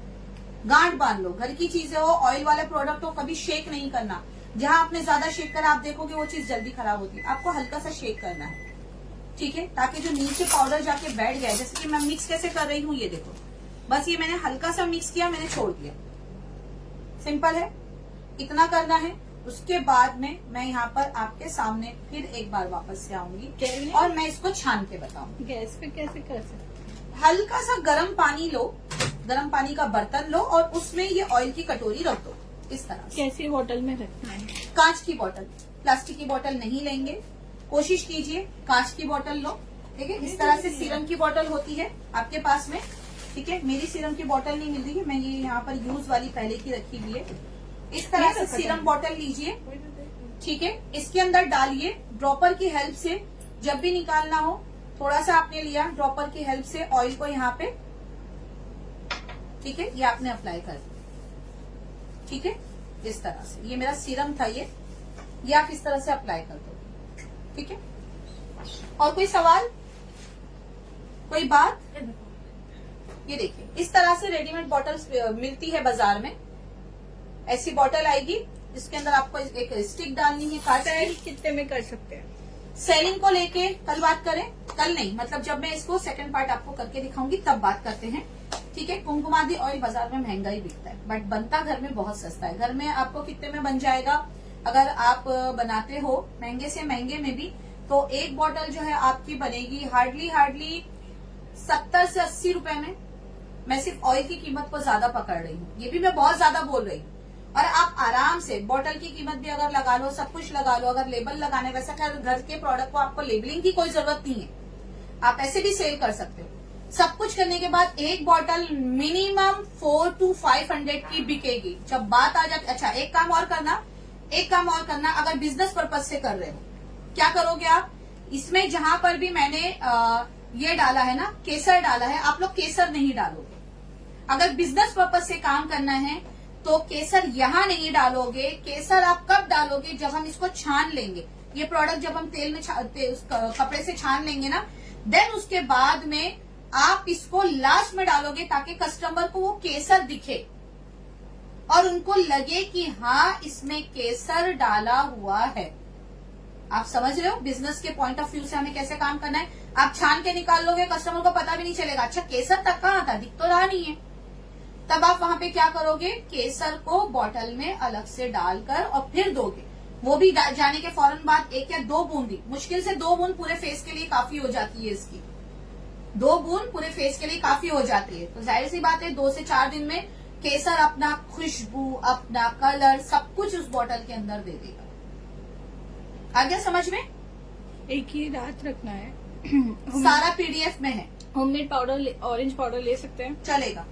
गांठ बांध लो, घर की चीजें हो, ऑयल वाले प्रोडक्ट हो, कभी शेक नहीं करना। जहां आपने ज्यादा शेक करा, आप देखोगे वो चीज जल्दी खराब होती है। आपको हल्का सा शेक करना है, ठीक है, ताकि जो नीचे पाउडर जाके बैठ गया है। जैसे कि मैं मिक्स कैसे कर रही हूँ, ये देखो, बस ये मैंने हल्का सा मिक्स किया, मैंने छोड़ दिया। सिंपल है, इतना करना है। उसके बाद में मैं यहाँ पर आपके सामने फिर एक बार वापस से आऊंगी और मैं इसको छान के बताऊंगी। गैस पे कैसे कर सकते? हल्का सा गर्म पानी लो, गर्म पानी का बर्तन लो, और उसमें ये ऑयल की कटोरी रख दो इस तरह से। कैसी बोतल में रखना है? कांच की बोतल, प्लास्टिक की बोतल नहीं लेंगे। कोशिश कीजिए कांच की बोतल लो, ठीक है। इस तरह से सीरम की बोतल होती है आपके पास में, ठीक है। मेरी सीरम की बोतल नहीं मिल रही है, मैं ये यहाँ पर यूज वाली पहले की रखी हुई है, इस तरह से सीरम बॉटल लीजिए, ठीक है, इसके अंदर डालिए, ड्रॉपर की हेल्प से जब भी निकालना हो, थोड़ा सा आपने लिया, ड्रॉपर की हेल्प से ऑयल को यहाँ पे, ठीक है, ये आपने अप्लाई कर दिया, ठीक है, इस तरह से। ये मेरा सीरम था, ये आप इस तरह से अप्लाई कर दो, ठीक है। और कोई सवाल, कोई बात? ये देखिए, इस तरह से रेडीमेड बॉटल्स मिलती है बाजार में। ऐसी बॉटल आएगी, इसके अंदर आपको एक स्टिक डालनी है, काट सेल कितने में कर सकते हैं? सेलिंग को लेके कल बात करें, कल नहीं, मतलब जब मैं इसको सेकंड पार्ट आपको करके दिखाऊंगी तब बात करते हैं, ठीक है। कुमकुमादी ऑयल बाजार में महंगा ही बिकता है, बट बनता घर में बहुत सस्ता है। घर में आपको कितने में बन जाएगा अगर आप बनाते हो महंगे से महंगे में भी, तो एक बॉटल जो है आपकी बनेगी हार्डली 70 से 80 रुपए में। मैं सिर्फ ऑयल की कीमत को ज्यादा पकड़ रही हूँ, ये भी मैं बहुत ज्यादा बोल रही हूँ। और आप आराम से बॉटल की कीमत भी अगर लगा लो, सब कुछ लगा लो, अगर लेबल लगाने, वैसा खैर घर के प्रोडक्ट को आपको लेबलिंग की कोई जरूरत नहीं है, आप ऐसे भी सेल कर सकते हो। सब कुछ करने के बाद एक बॉटल मिनिमम 400 to 500 की बिकेगी। जब बात आ जाती, अच्छा एक काम और करना, अगर बिजनेस पर्पज से कर रहे हो, क्या करोगे आप, इसमें जहां पर भी मैंने ये डाला है ना, केसर डाला है, आप लोग केसर नहीं डालोगे। अगर बिजनेस पर्पज से काम करना है तो केसर यहां नहीं डालोगे। केसर आप कब डालोगे, जब हम इसको छान लेंगे, ये प्रोडक्ट जब हम तेल में कपड़े से छान लेंगे ना, देन उसके बाद में आप इसको लास्ट में डालोगे, ताकि कस्टमर को वो केसर दिखे और उनको लगे कि हाँ इसमें केसर डाला हुआ है। आप समझ रहे हो बिजनेस के पॉइंट ऑफ व्यू से हमें कैसे काम करना है। आप छान के निकाल लोगे, कस्टमर को पता भी नहीं चलेगा, अच्छा केसर तक कहाँ था, दिख तो रहा नहीं है। तब आप वहां पे क्या करोगे, केसर को बॉटल में अलग से डालकर और फिर दोगे। वो भी जाने के फौरन बाद 1 या 2 बूंदी, मुश्किल से 2 बूंद पूरे फेस के लिए काफी हो जाती है इसकी। 2 बूंद पूरे फेस के लिए काफी हो जाती है। तो जाहिर सी बात है 2 से 4 दिन में केसर अपना खुशबू, अपना कलर, सब कुछ उस बॉटल के अंदर दे देगा। आ गया समझ में? एक ही रात रखना है। सारा पीडीएफ में है। होममेड पाउडर, ऑरेंज पाउडर ले सकते हैं, चलेगा,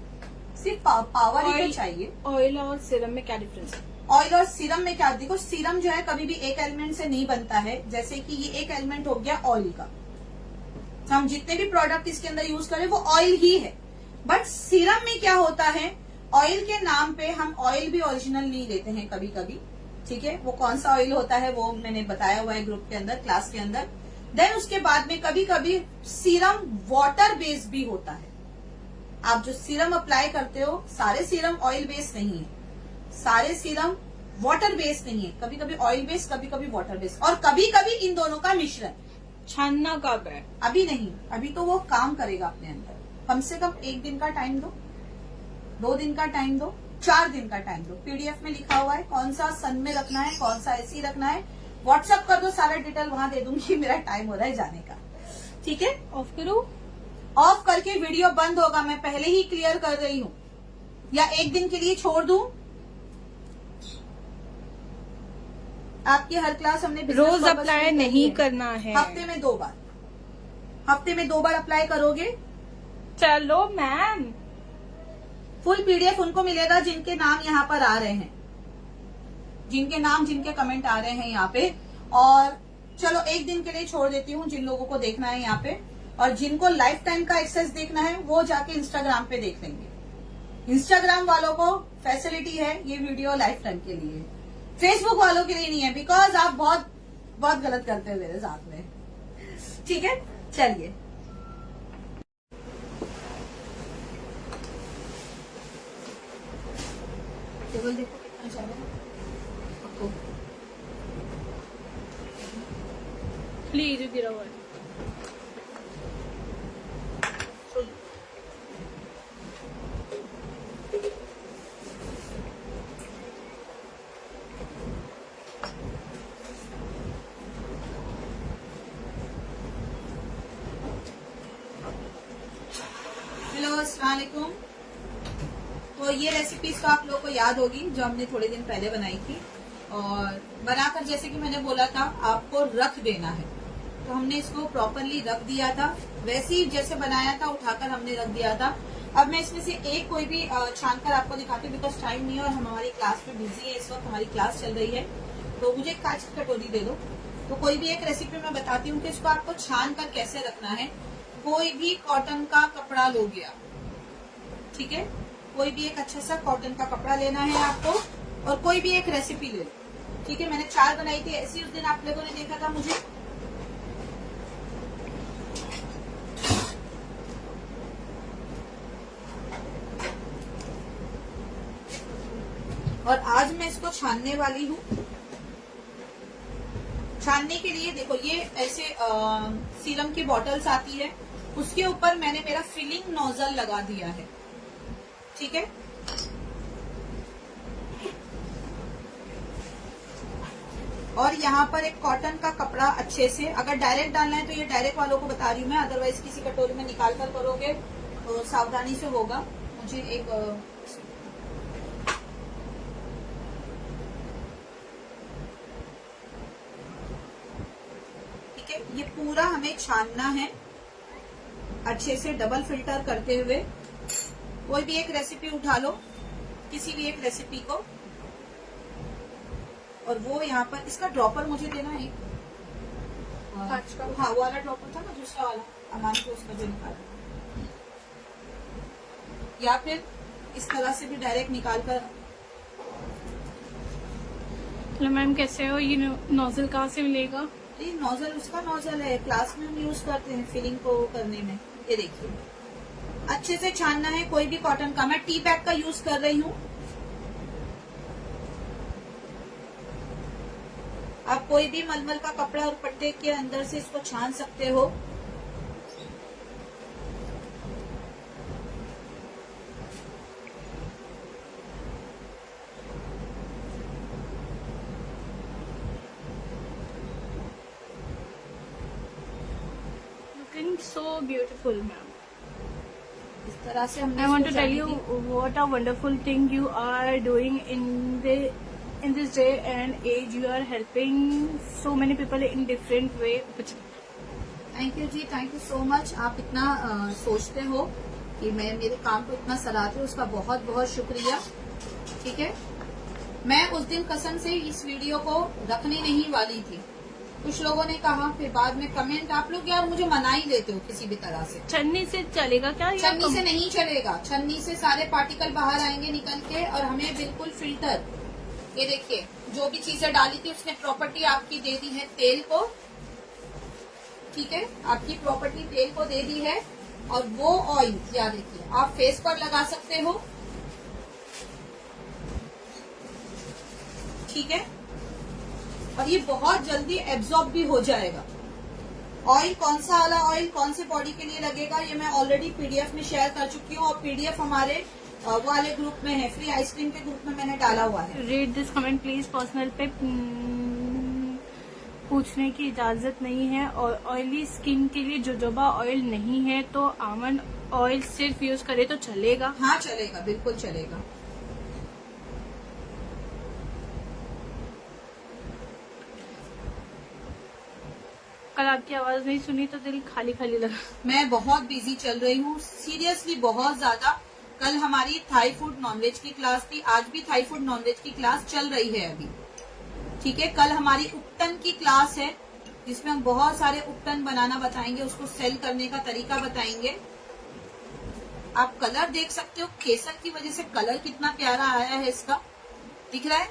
सिर्फ पावर ही तो चाहिए। ऑयल और सीरम में क्या डिफरेंस है? ऑयल और सीरम में क्या, देखो सीरम जो है कभी भी एक एलिमेंट से नहीं बनता है। जैसे कि ये एक एलिमेंट हो गया ऑयल का, तो हम जितने भी प्रोडक्ट इसके अंदर यूज करें वो ऑयल ही है। बट सीरम में क्या होता है, ऑयल के नाम पे हम ऑयल भी ओरिजिनल नहीं देते हैं कभी कभी, ठीक है। वो कौन सा ऑयल होता है वो मैंने बताया हुआ है ग्रुप के अंदर, क्लास के अंदर। देन उसके बाद में कभी कभी सीरम वाटर बेस्ड भी होता है। आप जो सीरम अप्लाई करते हो, सारे सीरम ऑयल बेस्ड नहीं है, सारे सीरम वाटर बेस्ड नहीं है, कभी कभी ऑयल बेस्ड, कभी कभी वाटर बेस्ड, और कभी कभी इन दोनों का मिश्रण। छानना कब है? अभी नहीं, अभी तो वो काम करेगा अपने अंदर। कम से कम 1 दिन का टाइम दो, 2 दिन का टाइम दो, 4 दिन का टाइम दो। पीडीएफ में लिखा हुआ है कौन सा सन में रखना है, कौन सा ऐसी रखना है। व्हाट्सएप कर दो, सारा डिटेल वहां दे दूंगी। मेरा टाइम हो रहा है जाने का, ठीक है। ऑफ करो, ऑफ करके वीडियो बंद होगा, मैं पहले ही क्लियर कर रही हूँ। या 1 दिन के लिए छोड़ दूं? आपकी हर क्लास हमने रोज अप्लाई नहीं करना है, हफ्ते में 2 बार, हफ्ते में 2 बार अप्लाई करोगे। चलो मैम, फुल पीडीएफ उनको मिलेगा जिनके नाम यहाँ पर आ रहे हैं, जिनके नाम, जिनके कमेंट आ रहे हैं यहाँ पे। और चलो 1 दिन के लिए छोड़ देती हूँ, जिन लोगों को देखना है यहाँ पे, और जिनको लाइफ टाइम का एक्सेस देखना है वो जाके इंस्टाग्राम पे देख लेंगे। इंस्टाग्राम वालों को फैसिलिटी है, ये वीडियो लाइफ टाइम के लिए है, फेसबुक वालों के लिए नहीं है, बिकॉज आप बहुत बहुत गलत करते हो मेरे साथ में, ठीक है। चलिए, टेबल देखो कितना ज्यादा है। प्लीज जो गिरा हुआ है। हेलो, अस्सलाम वालेकुम। तो ये रेसिपीज तो आप लोगों को याद होगी जो हमने थोड़े दिन पहले बनाई थी, और बनाकर जैसे कि मैंने बोला था आपको रख देना है, तो हमने इसको प्रॉपरली रख दिया था। वैसे ही जैसे बनाया था उठाकर हमने रख दिया था। अब मैं इसमें से एक कोई भी छान कर आपको दिखाती हूँ, बिकॉज टाइम नहीं है और हम हमारी क्लास में बिजी है, इस वक्त हमारी क्लास चल रही है। तो मुझे एक कांच की कटोरी दे दो। तो कोई भी एक रेसिपी मैं बताती हूँ कि इसको आपको छान कर कैसे रखना है। कोई भी कॉटन का कपड़ा लोगे आप, ठीक है, कोई भी एक अच्छा सा कॉटन का कपड़ा लेना है आपको, और कोई भी एक रेसिपी ले लो, ठीक है। मैंने 4 बनाई थी ऐसी, उस दिन आप लोगों ने देखा था मुझे। और आज मैं इसको छानने वाली हूँ। छानने के लिए देखो ये ऐसे सीरम की बॉटल्स आती है, उसके ऊपर मैंने मेरा फिलिंग नोजल लगा दिया है, ठीक है। और यहाँ पर एक कॉटन का कपड़ा अच्छे से, अगर डायरेक्ट डालना है तो ये डायरेक्ट वालों को बता रही हूँ मैं, अदरवाइज किसी कटोरी में निकाल कर करोगे तो सावधानी से होगा। मुझे एक ठीक है, ये पूरा हमें छानना है अच्छे से डबल फिल्टर करते हुए। कोई भी एक रेसिपी उठा लो, किसी भी एक रेसिपी को, और वो यहाँ पर इसका ड्रॉपर मुझे देना है, कांच का। हाँ वो वाला ड्रॉपर था ना, दूसरा वाला अमान को उसका जो निकाला, या फिर इस तरह से भी डायरेक्ट निकाल कर। हेलो मैम, कैसे हो? ये नोजल कहाँ से मिलेगा? ये नोजल उसका नोजल है, क्लास में हम यूज करते हैं फिलिंग को करने में। ये देखिए अच्छे से छानना है। कोई भी कॉटन का, मैं टी बैग का यूज कर रही हूँ। आप कोई भी मलमल का कपड़ा और पट्टे के अंदर से इसको छान सकते हो। Looking so beautiful, ma'am. इस तरह से हमने I want to इसको tell छानी you थी। what a wonderful thing you are doing in this day and age. You are helping so many people in different way. Thank you जी, thank you so much. आप इतना सोचते हो कि मैं मेरे काम को इतना सराहते हो, उसका बहुत बहुत शुक्रिया, ठीक है। मैं उस दिन कसम से इस वीडियो को रखने नहीं वाली थी। कुछ लोगों ने कहा, फिर बाद में कमेंट, आप लोग यार मुझे मना ही लेते हो किसी भी तरह से। छन्नी से चलेगा क्या? या छन्नी से नहीं चलेगा, छन्नी से सारे पार्टिकल बाहर आएंगे निकल के, और हमें बिल्कुल फिल्टर, ये देखिए जो भी चीजें डाली थी उसने प्रॉपर्टी आपकी दे दी है तेल को, ठीक है, आपकी प्रॉपर्टी तेल को दे दी है। और वो ऑयल या देखिए आप फेस पर लगा सकते हो, ठीक है, और ये बहुत जल्दी एब्जॉर्ब भी हो जाएगा। ऑयल कौन सा वाला ऑयल कौन से बॉडी के लिए लगेगा ये मैं ऑलरेडी पीडीएफ में शेयर कर चुकी हूँ, और पीडीएफ हमारे वाले ग्रुप में है, फ्री आइसक्रीम के ग्रुप में मैंने डाला हुआ है। Read this comment please. Personal पे पूछने की इजाजत नहीं है, और ऑयली स्किन के लिए जोजोबा ऑयल नहीं है, तो आमंड ऑयल सिर्फ यूज करे तो चलेगा? हाँ चलेगा, बिल्कुल चलेगा। कल आपकी आवाज नहीं सुनी तो दिल खाली खाली लगा। मैं बहुत बिजी चल रही हूँ, सीरियसली बहुत ज्यादा। कल हमारी थाई फूड नॉनवेज की क्लास थी, आज भी थाई फूड नॉनवेज की क्लास चल रही है अभी, ठीक है। कल हमारी उपटन की क्लास है, जिसमें हम बहुत सारे उपटन बनाना बताएंगे, उसको सेल करने का तरीका बताएंगे। आप कलर देख सकते हो, केसर की वजह से कलर कितना प्यारा आया है इसका, दिख रहा है,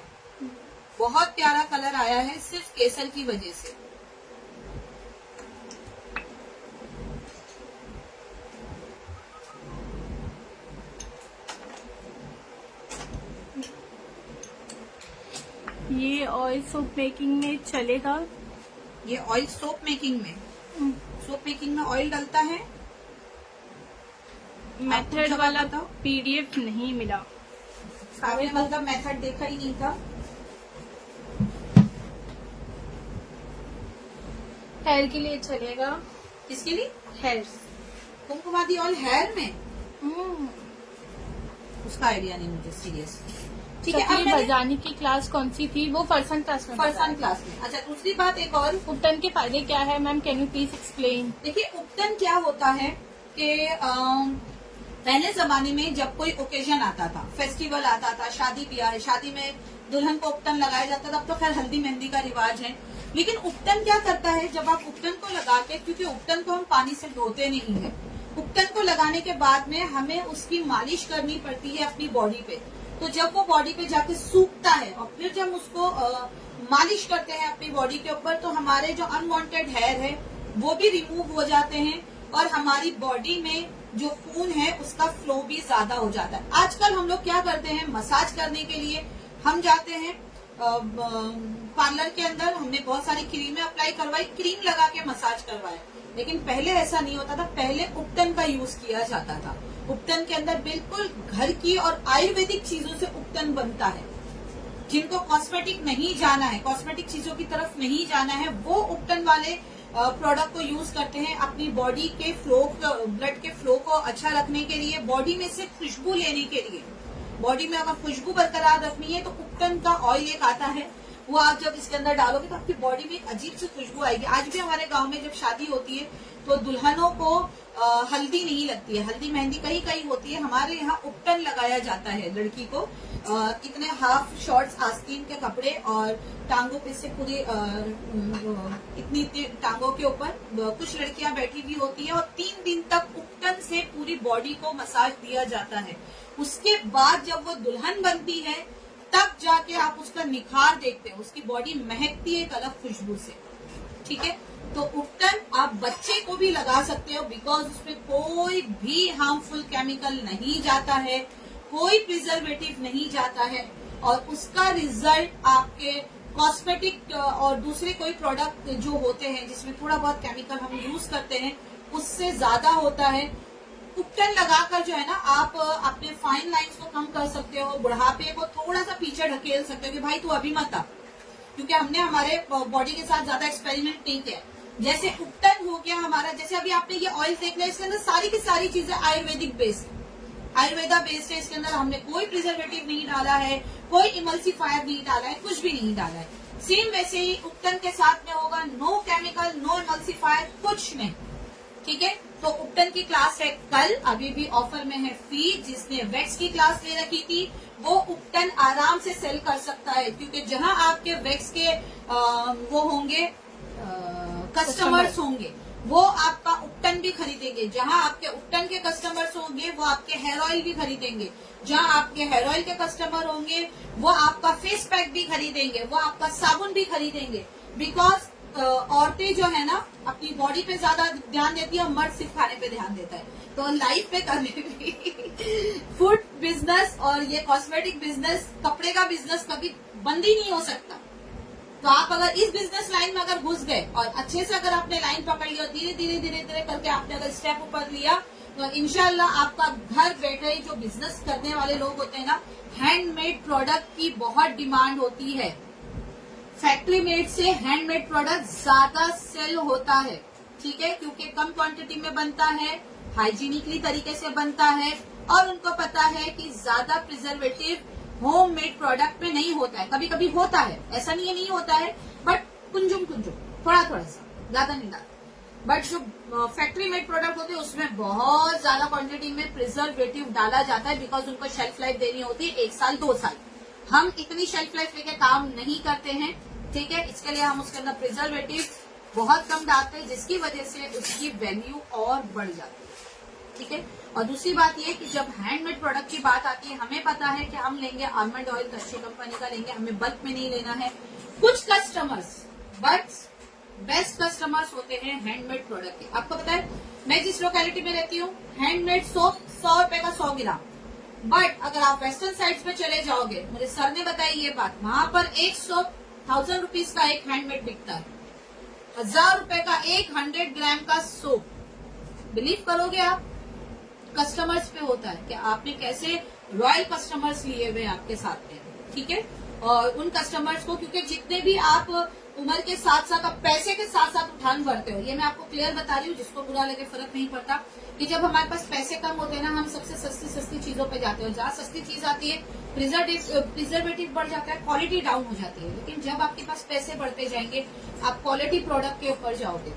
बहुत प्यारा कलर आया है सिर्फ केसर की वजह से। ये ऑयल सोप मेकिंग में चलेगा? ये ऑयल सोप मेकिंग में, सोप मेकिंग में ऑयल डलता है। मेथड आपको वाला बताओ, पीडीएफ नहीं मिला। आपने मतलब मेथड देखा ही नहीं था। हेयर के लिए चलेगा? किसके लिए? हेयर। कुमकुमादी ऑयल हेयर में, उसका आइडिया नहीं मुझे सीरियस, ठीक है। अब मैंने बजाने की क्लास कौन सी थी? वो फर्सन क्लास में। फर्स्ट क्लास में। अच्छा, दूसरी बात एक और, उपटन के फायदे क्या है ma'am? Can you please explain? देखिए उपटन क्या होता है कि पहले जमाने में जब कोई ओकेजन आता था, फेस्टिवल आता था, शादी ब्याह, शादी में दुल्हन को उपटन लगाया जाता था। अब तो खैर हल्दी मेहंदी का रिवाज है, लेकिन उपटन क्या करता है, जब आप उपटन को लगा के, क्योंकि उपटन को हम पानी से धोते नहीं है, उपटन को लगाने के बाद में हमें उसकी मालिश करनी पड़ती है अपनी बॉडी पे। तो जब वो बॉडी पे जाके सूखता है और फिर जब उसको मालिश करते हैं अपनी बॉडी के ऊपर, तो हमारे जो अनवांटेड हेयर है वो भी रिमूव हो जाते हैं और हमारी बॉडी में जो खून है उसका फ्लो भी ज्यादा हो जाता है। आजकल हम लोग क्या करते हैं, मसाज करने के लिए हम जाते हैं पार्लर के अंदर, हमने बहुत सारी क्रीमें अप्लाई करवाई, क्रीम लगा के मसाज करवाए। लेकिन पहले ऐसा नहीं होता था, पहले उपटन का यूज किया जाता था। उपटन के अंदर बिल्कुल घर की और आयुर्वेदिक चीजों से उपटन बनता है। जिनको कॉस्मेटिक नहीं जाना है, कॉस्मेटिक चीजों की तरफ नहीं जाना है, वो उपटन वाले प्रोडक्ट को यूज करते हैं अपनी बॉडी के फ्लो, ब्लड के फ्लो को अच्छा रखने के लिए, बॉडी में से खुशबू लेने के लिए। बॉडी में अगर खुशबू बरकरार रखनी है तो उपटन का ऑयल एक आता है, वो आप जब इसके अंदर डालोगे तो आपकी बॉडी में एक अजीब सी खुशबू आएगी। आज भी हमारे गांव में जब शादी होती है तो दुल्हनों को हल्दी नहीं लगती है, हल्दी मेहंदी कहीं कहीं होती है, हमारे यहाँ उपटन लगाया जाता है लड़की को। इतने हाफ शॉर्ट्स आस्तीन के कपड़े और टांगों पे से पूरी इतनी टांगों के ऊपर कुछ लड़कियां बैठी हुई होती है और 3 दिन तक उपटन से पूरी बॉडी को मसाज दिया जाता है। उसके बाद जब वो दुल्हन बनती है तब जाके आप उसका निखार देखते हैं, उसकी बॉडी महकती है एक अलग खुशबू से। ठीक है, तो उपटन आप बच्चे को भी लगा सकते हो, बिकॉज उसमें कोई भी हार्मफुल केमिकल नहीं जाता है, कोई प्रिजर्वेटिव नहीं जाता है और उसका रिजल्ट आपके कॉस्मेटिक और दूसरे कोई प्रोडक्ट जो होते हैं जिसमें थोड़ा बहुत केमिकल हम यूज करते हैं उससे ज्यादा होता है। उपटन लगाकर जो है ना, आप अपने फाइन लाइंस को कम कर सकते हो, बुढ़ापे को थोड़ा सा पीछे ढकेल सकते हो कि भाई तू अभी मत आ, क्योंकि हमने हमारे बॉडी के साथ ज्यादा एक्सपेरिमेंट नहीं किया। जैसे उपटन हो गया हमारा, जैसे अभी आपने ये ऑयल देख लिया, इसके अंदर सारी की सारी चीजें आयुर्वेदिक बेस्ड, आयुर्वेदा बेस्ड है। इसके अंदर हमने कोई प्रिजर्वेटिव नहीं डाला है, कोई इमल्सिफायर नहीं डाला है, कुछ भी नहीं डाला है। सेम वैसे ही उपटन के साथ में होगा, नो केमिकल, नो इमल्सिफायर, कुछ नहीं। ठीक है, तो उपटन की क्लास है कल, अभी भी ऑफर में है फ्री। जिसने वैक्स की क्लास ले रखी थी वो उपटन आराम से सेल कर सकता है, क्योंकि जहां आपके वैक्स के वो होंगे कस्टमर्स होंगे, वो आपका उपटन भी खरीदेंगे। जहां आपके उपटन के कस्टमर्स होंगे वो आपके हेयर ऑयल भी खरीदेंगे। जहां आपके हेयर ऑयल के कस्टमर होंगे वो आपका फेस पैक भी खरीदेंगे, वो आपका साबुन भी खरीदेंगे। बिकॉज औरतें जो है ना अपनी बॉडी पे ज्यादा ध्यान देती है और मर्द सिर्फ खाने पे ध्यान देता है। तो लाइफ पे करने भी फूड बिजनेस और ये कॉस्मेटिक बिजनेस, कपड़े का बिजनेस कभी बंद ही नहीं हो सकता। तो आप अगर इस बिजनेस लाइन में अगर घुस गए और अच्छे से अगर आपने लाइन पकड़ ली और धीरे धीरे धीरे धीरे करके आपने अगर स्टेप ऊपर लिया तो इंशाल्लाह आपका घर बैठे जो बिजनेस करने वाले लोग होते हैं ना, हैंडमेड प्रोडक्ट की बहुत डिमांड होती है। फैक्ट्री मेड से हैंडमेड प्रोडक्ट ज्यादा सेल होता है। ठीक है, क्योंकि कम क्वांटिटी में बनता है, हाइजीनिकली तरीके से बनता है और उनको पता है कि ज्यादा प्रिजर्वेटिव होम मेड प्रोडक्ट में नहीं होता है। कभी कभी होता है, ऐसा नहीं होता है, बट कुंजुम थोड़ा थोड़ा सा, ज्यादा नहीं डालता। बट जो फैक्ट्री मेड प्रोडक्ट होते हैं उसमें बहुत ज्यादा क्वांटिटी में प्रिजर्वेटिव डाला जाता है, बिकॉज उनको शेल्फ लाइफ देनी होती है 1 साल 2 साल। हम इतनी शेल्फ लाइफ लेके काम नहीं करते हैं। ठीक है, इसके लिए हम उसके अंदर प्रिजर्वेटिव बहुत कम डालते हैं, जिसकी वजह से उसकी वैल्यू और बढ़ जाती है। ठीक है, और दूसरी बात ये कि जब हैंडमेड प्रोडक्ट की बात आती है, हमें पता है कि हम लेंगे आलमंड ऑयल तो अच्छी कंपनी का लेंगे, हमें बल्क में नहीं लेना है। कुछ कस्टमर्स, बट बेस्ट कस्टमर्स होते हैं हैंडमेड प्रोडक्ट के। आपको पता है, मैं जिस लोकेलिटी में रहती हूँ, हैंडमेड सोप 100 रुपए का 100 ग्राम। बट अगर आप वेस्टर्न साइड्स में चले जाओगे, मुझे सर ने बताई ये बात, वहां पर 1000 रुपीज का एक हैंडमेड बिकता है, 1000 रुपए का एक 100 ग्राम का सोप। बिलीव करोगे आप, कस्टमर्स पे होता है कि आपने कैसे रॉयल कस्टमर्स लिए हुए आपके साथ में। ठीक है, और उन कस्टमर्स को, क्योंकि जितने भी आप उम्र के साथ साथ आप पैसे के साथ साथ उठान भरते हो, ये मैं आपको क्लियर बता रही हूँ, जिसको बुरा लगे फर्क नहीं पड़ता, कि जब हमारे पास पैसे कम होते हैं ना, हम सबसे सस्ती चीजों पे जाते हैं। जहाँ सस्ती चीज आती है प्रिजर्वेटिव बढ़ जाता है, क्वालिटी डाउन हो जाती है। लेकिन जब आपके पास पैसे बढ़ते जाएंगे, आप क्वालिटी प्रोडक्ट के ऊपर जाओगे।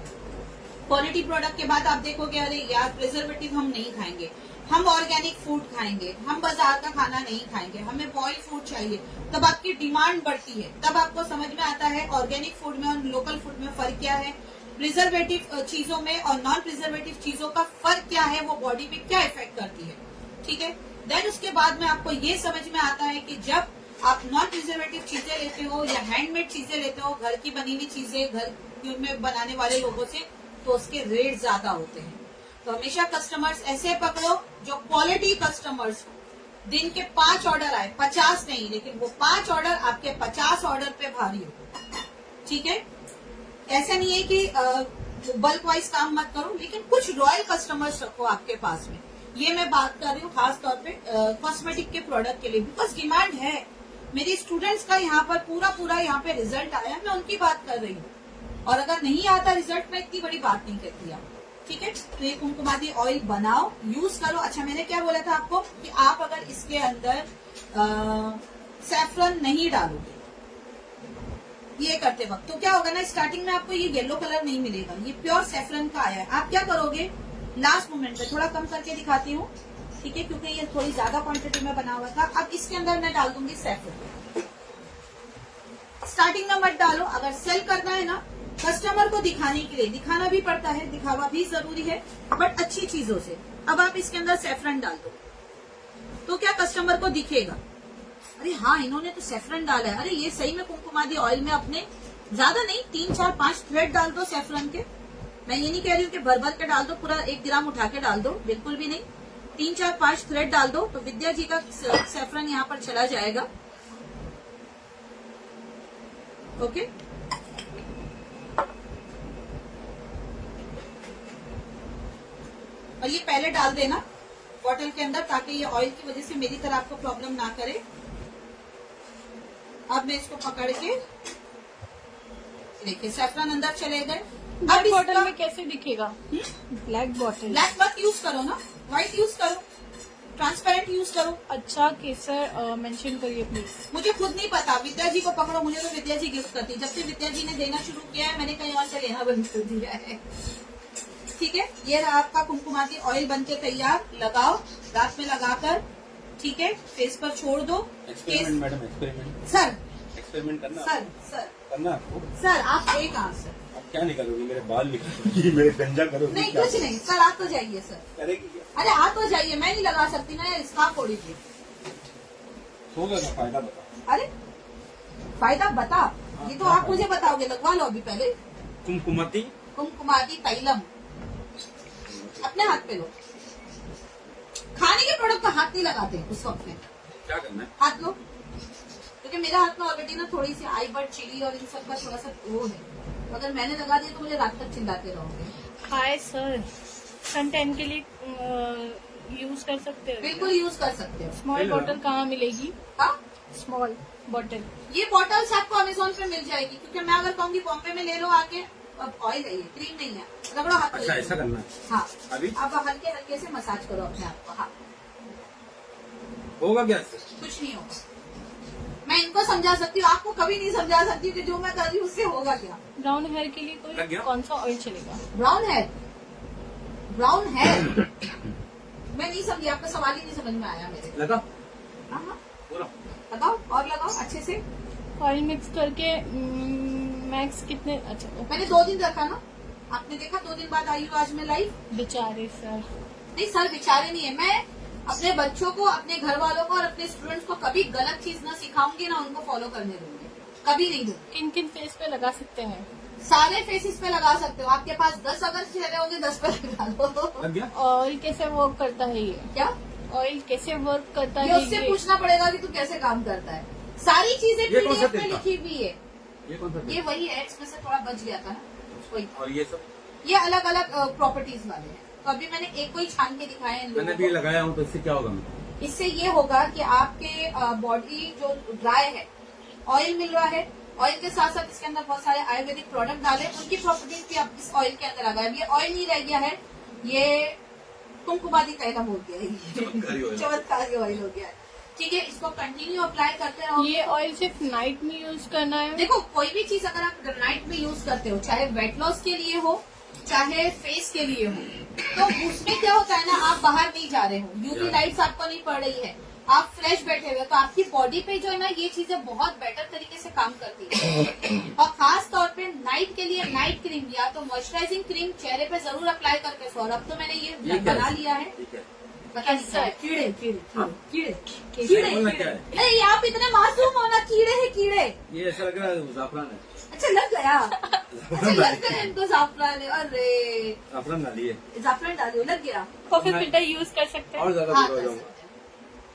क्वालिटी प्रोडक्ट के बाद आप देखोगे अरे यार प्रिजर्वेटिव हम नहीं खाएंगे, हम ऑर्गेनिक फूड खाएंगे, हम बाजार का खाना नहीं खाएंगे, हमें बॉइल्ड फूड चाहिए, तब आपकी डिमांड बढ़ती है। तब आपको समझ में आता है ऑर्गेनिक फूड में और लोकल फूड में फर्क क्या है, प्रिजर्वेटिव चीजों में और नॉन प्रिजर्वेटिव चीजों का फर्क क्या है, वो बॉडी पे क्या इफेक्ट करती है। ठीक है, देन उसके बाद में आपको ये समझ में आता है कि जब आप नॉन प्रिजर्वेटिव चीजें लेते हो या हैंडमेड चीजें लेते हो, घर की बनी हुई चीजें घर में बनाने वाले लोगों से, तो उसके रेट ज्यादा होते हैं। तो हमेशा कस्टमर्स ऐसे पकड़ो जो क्वालिटी कस्टमर्स हो। दिन के 5 ऑर्डर आए, 50 नहीं, लेकिन वो 5 ऑर्डर आपके 50 ऑर्डर पे भारी हो। ठीक है, ऐसा नहीं है कि बल्क वाइज काम मत करो, लेकिन कुछ रॉयल कस्टमर्स रखो आपके पास में। ये मैं बात कर रही हूँ खास तौर पे कॉस्मेटिक के प्रोडक्ट के लिए, बिकॉज डिमांड है। मेरे स्टूडेंट्स का यहाँ पर पूरा यहाँ पे रिजल्ट आया, मैं उनकी बात कर रही हूँ। और अगर नहीं आता रिजल्ट, में इतनी बड़ी बात नहीं करती आप। ठीक है, तो ये कुमकुमादी ऑयल बनाओ, यूज करो। अच्छा, मैंने क्या बोला था आपको कि आप अगर इसके अंदर सैफरन नहीं डालोगे ये करते वक्त, तो क्या होगा ना, स्टार्टिंग में आपको ये येलो कलर नहीं मिलेगा, ये प्योर सैफरन का आया है। आप क्या करोगे, लास्ट मोमेंट पे थोड़ा कम करके दिखाती हूँ, ठीक है, क्योंकि ये थोड़ी ज्यादा क्वांटिटी में बना हुआ था। अब इसके अंदर मैं डाल दूंगी सैफरन। स्टार्टिंग में मत डालो, अगर सेल करना है ना कस्टमर को दिखाने के लिए, दिखाना भी पड़ता है, दिखावा भी जरूरी है, बट अच्छी चीजों से। अब आप इसके अंदर सैफरन डाल दो, तो क्या कस्टमर को दिखेगा, अरे हाँ इन्होंने तो सैफरन डाला है, अरे ये सही में कुमकुमादी ऑयल में अपने ज्यादा नहीं 3, 4, 5 थ्रेड डाल दो सैफरन के। मैं ये नहीं कह रही हूँ कि भर भर के डाल दो, पूरा 1 ग्राम उठा के डाल दो, बिल्कुल भी नहीं। 3, 4, 5 थ्रेड डाल दो, तो विद्या जी का सैफरन यहाँ पर चला जाएगा। ओके, और ये पहले डाल देना बॉटल के अंदर, ताकि ये ऑयल की वजह से मेरी तरह आपको प्रॉब्लम ना करे। अब मैं इसको पकड़ के, देखिए सैफरन अंदर चले गए। अब बॉटल में कैसे दिखेगा, ब्लैक बॉटल? ब्लैक मत यूज करो ना, व्हाइट यूज करो, ट्रांसपेरेंट यूज करो। अच्छा केसर मेंशन करिए प्लीज। मुझे खुद नहीं पता, विद्या जी को पकड़ो, मुझे तो विद्या जी गिफ्ट करती। जब से विद्या जी ने देना शुरू किया है, मैंने कहीं और से लेना बंद कर दिया है। ठीक है, ये रहा आपका कुमकुमादी ऑयल बनके तैयार। लगाओ, रात में लगाकर, ठीक है, फेस पर छोड़ दो। Experiment madam, experiment sir, experiment करना सर करना आपको। सर आप गए कहाँ सर? आप क्या निकालोगी, मेरे बाल निकालोगी, मेरे गंजा करोगी? नहीं क्या कुछ नहीं सर, आप तो जाइए सर। करेगी क्या? अरे आप तो जाइए, मैं नहीं लगा सकती ना, स्कार्फ ओढ़िए। होगा का फायदा बताओ। अरे फायदा बता, ये तो आप मुझे बताओगे, लगवा लो अभी पहले। कुमकुमादी तैलम अपने हाथ पे लो। खाने के प्रोडक्ट को हाथ नहीं लगाते उस वक्त में, क्या करना है? हाथ लो, क्योंकि मेरे हाथ में ऑलरेडी ना थोड़ी सी आई बर्ड चिली और इन सब का थोड़ा सा वो है, तो अगर मैंने लगा दिया तो मुझे रात तक चिल्लाते रहोगे। हाय सर, सन टैन के लिए यूज कर सकते हो? बिल्कुल यूज कर सकते हो। स्मॉल बॉटल कहाँ मिलेगी? हाँ, स्मॉल बॉटल ये बॉटल्स आपको अमेजोन पे मिल जाएगी, क्योंकि मैं अगर कहूंगी बॉम्बे में ले लो आके। अब ऑयल है ये, क्रीम नहीं है, रगड़ो हाथ में। अच्छा ऐसा करना है? हाँ, अभी अब हल्के हल्के से मसाज करो अपने आप को। हाँ, होगा क्या इससे? कुछ नहीं होगा। मैं इनको समझा सकती हूँ, आपको कभी नहीं समझा सकती कि जो मैं कर रही हूँ उससे होगा क्या। ब्राउन हेयर के लिए लग कोई गया? कौन सा ऑयल चलेगा? ब्राउन हेयर, ब्राउन हेयर मैं नहीं समझी, आपका सवाल ही नहीं समझ में आया मेरे। लगा हाँ हाँ, पूरा? लगाओ और लगाओ अच्छे से। ऑयल मिक्स करके मैक्स कितने? अच्छा मैंने 2 दिन रखा ना, आपने देखा 2 दिन बाद आई हूँ आज मैं लाइव। बेचारे सर। नहीं सर, बेचारे नहीं है। मैं अपने बच्चों को, अपने घर वालों को और अपने स्टूडेंट्स को कभी गलत चीज ना सिखाऊंगी, ना उनको फॉलो करने दूंगी, कभी नहीं दूंगी। किन किन फेस पे लगा सकते हैं? सारे फेसेस पे लगा सकते हो। आपके पास 10 अगर चेहरे होंगे, 10 पे लगा लो। लग गया? ऑयल कैसे वर्क करता है ये? क्या ऑयल कैसे वर्क करता ये है उससे ये? पूछना पड़ेगा कि तू कैसे काम करता है। सारी चीजें ये कौन सा पीडीएफ में तेल था? लिखी हुई है। ये कौन सा? ये वही है, एक्स में से थोड़ा बच गया था ना, वही। और ये सब ये अलग अलग प्रॉपर्टीज वाले हैं, तो अभी मैंने एक को ही छान के दिखाए हैं मैंने लोगों भी को। लगाया हूँ, तो इससे क्या होगा? इससे ये होगा कि आपके बॉडी जो ड्राई है, ऑयल मिल रहा है, ऑयल के साथ साथ इसके अंदर बहुत सारे आयुर्वेदिक प्रोडक्ट डाले, उनकी प्रॉपर्टीज भी आप इस ऑयल के अंदर आ गए। अब ये ऑयल नहीं रह गया है, ये कुमकुमादी तैलम हो गया है, चमत्कारी ऑयल हो गया है। ठीक है, इसको कंटिन्यू अप्लाई करते रहो। ये ऑयल सिर्फ नाइट में यूज करना है? देखो, कोई भी चीज अगर आप नाइट में यूज करते हो, चाहे वेट लॉस के लिए हो, चाहे फेस के लिए हो, तो उसमें क्या होता है ना, आप बाहर नहीं जा रहे हो, यूवी लाइट्स आपको नहीं पड़ रही है, आप फ्रेश बैठे हुए हो, तो आपकी बॉडी पे जो है ना ये चीजें बहुत बेटर तरीके से काम करती है। और खास तौर पे नाइट के लिए नाइट क्रीम या तो मॉइस्चराइजिंग क्रीम चेहरे पे जरूर अप्लाई करके सो। और अब तो मैंने ये बना लिया है, पता नहीं क्या है, कीड़े कीड़े कीड़े कीड़े बोलना क्या है? अरे आप इतने मासूम हो ना, कीड़े है कीड़े। ये ऐसा लग रहा है जाफरान है। अच्छा लग गया, अच्छा लग गया इनको जाफरान है। अरे जाफरान डालिए जाफरान डालियो, लग गया। कॉफी फिल्टर यूज कर सकते और हैं। ज्यादा हाँ, बुरा हो कर जाऊंगा, सकते हैं।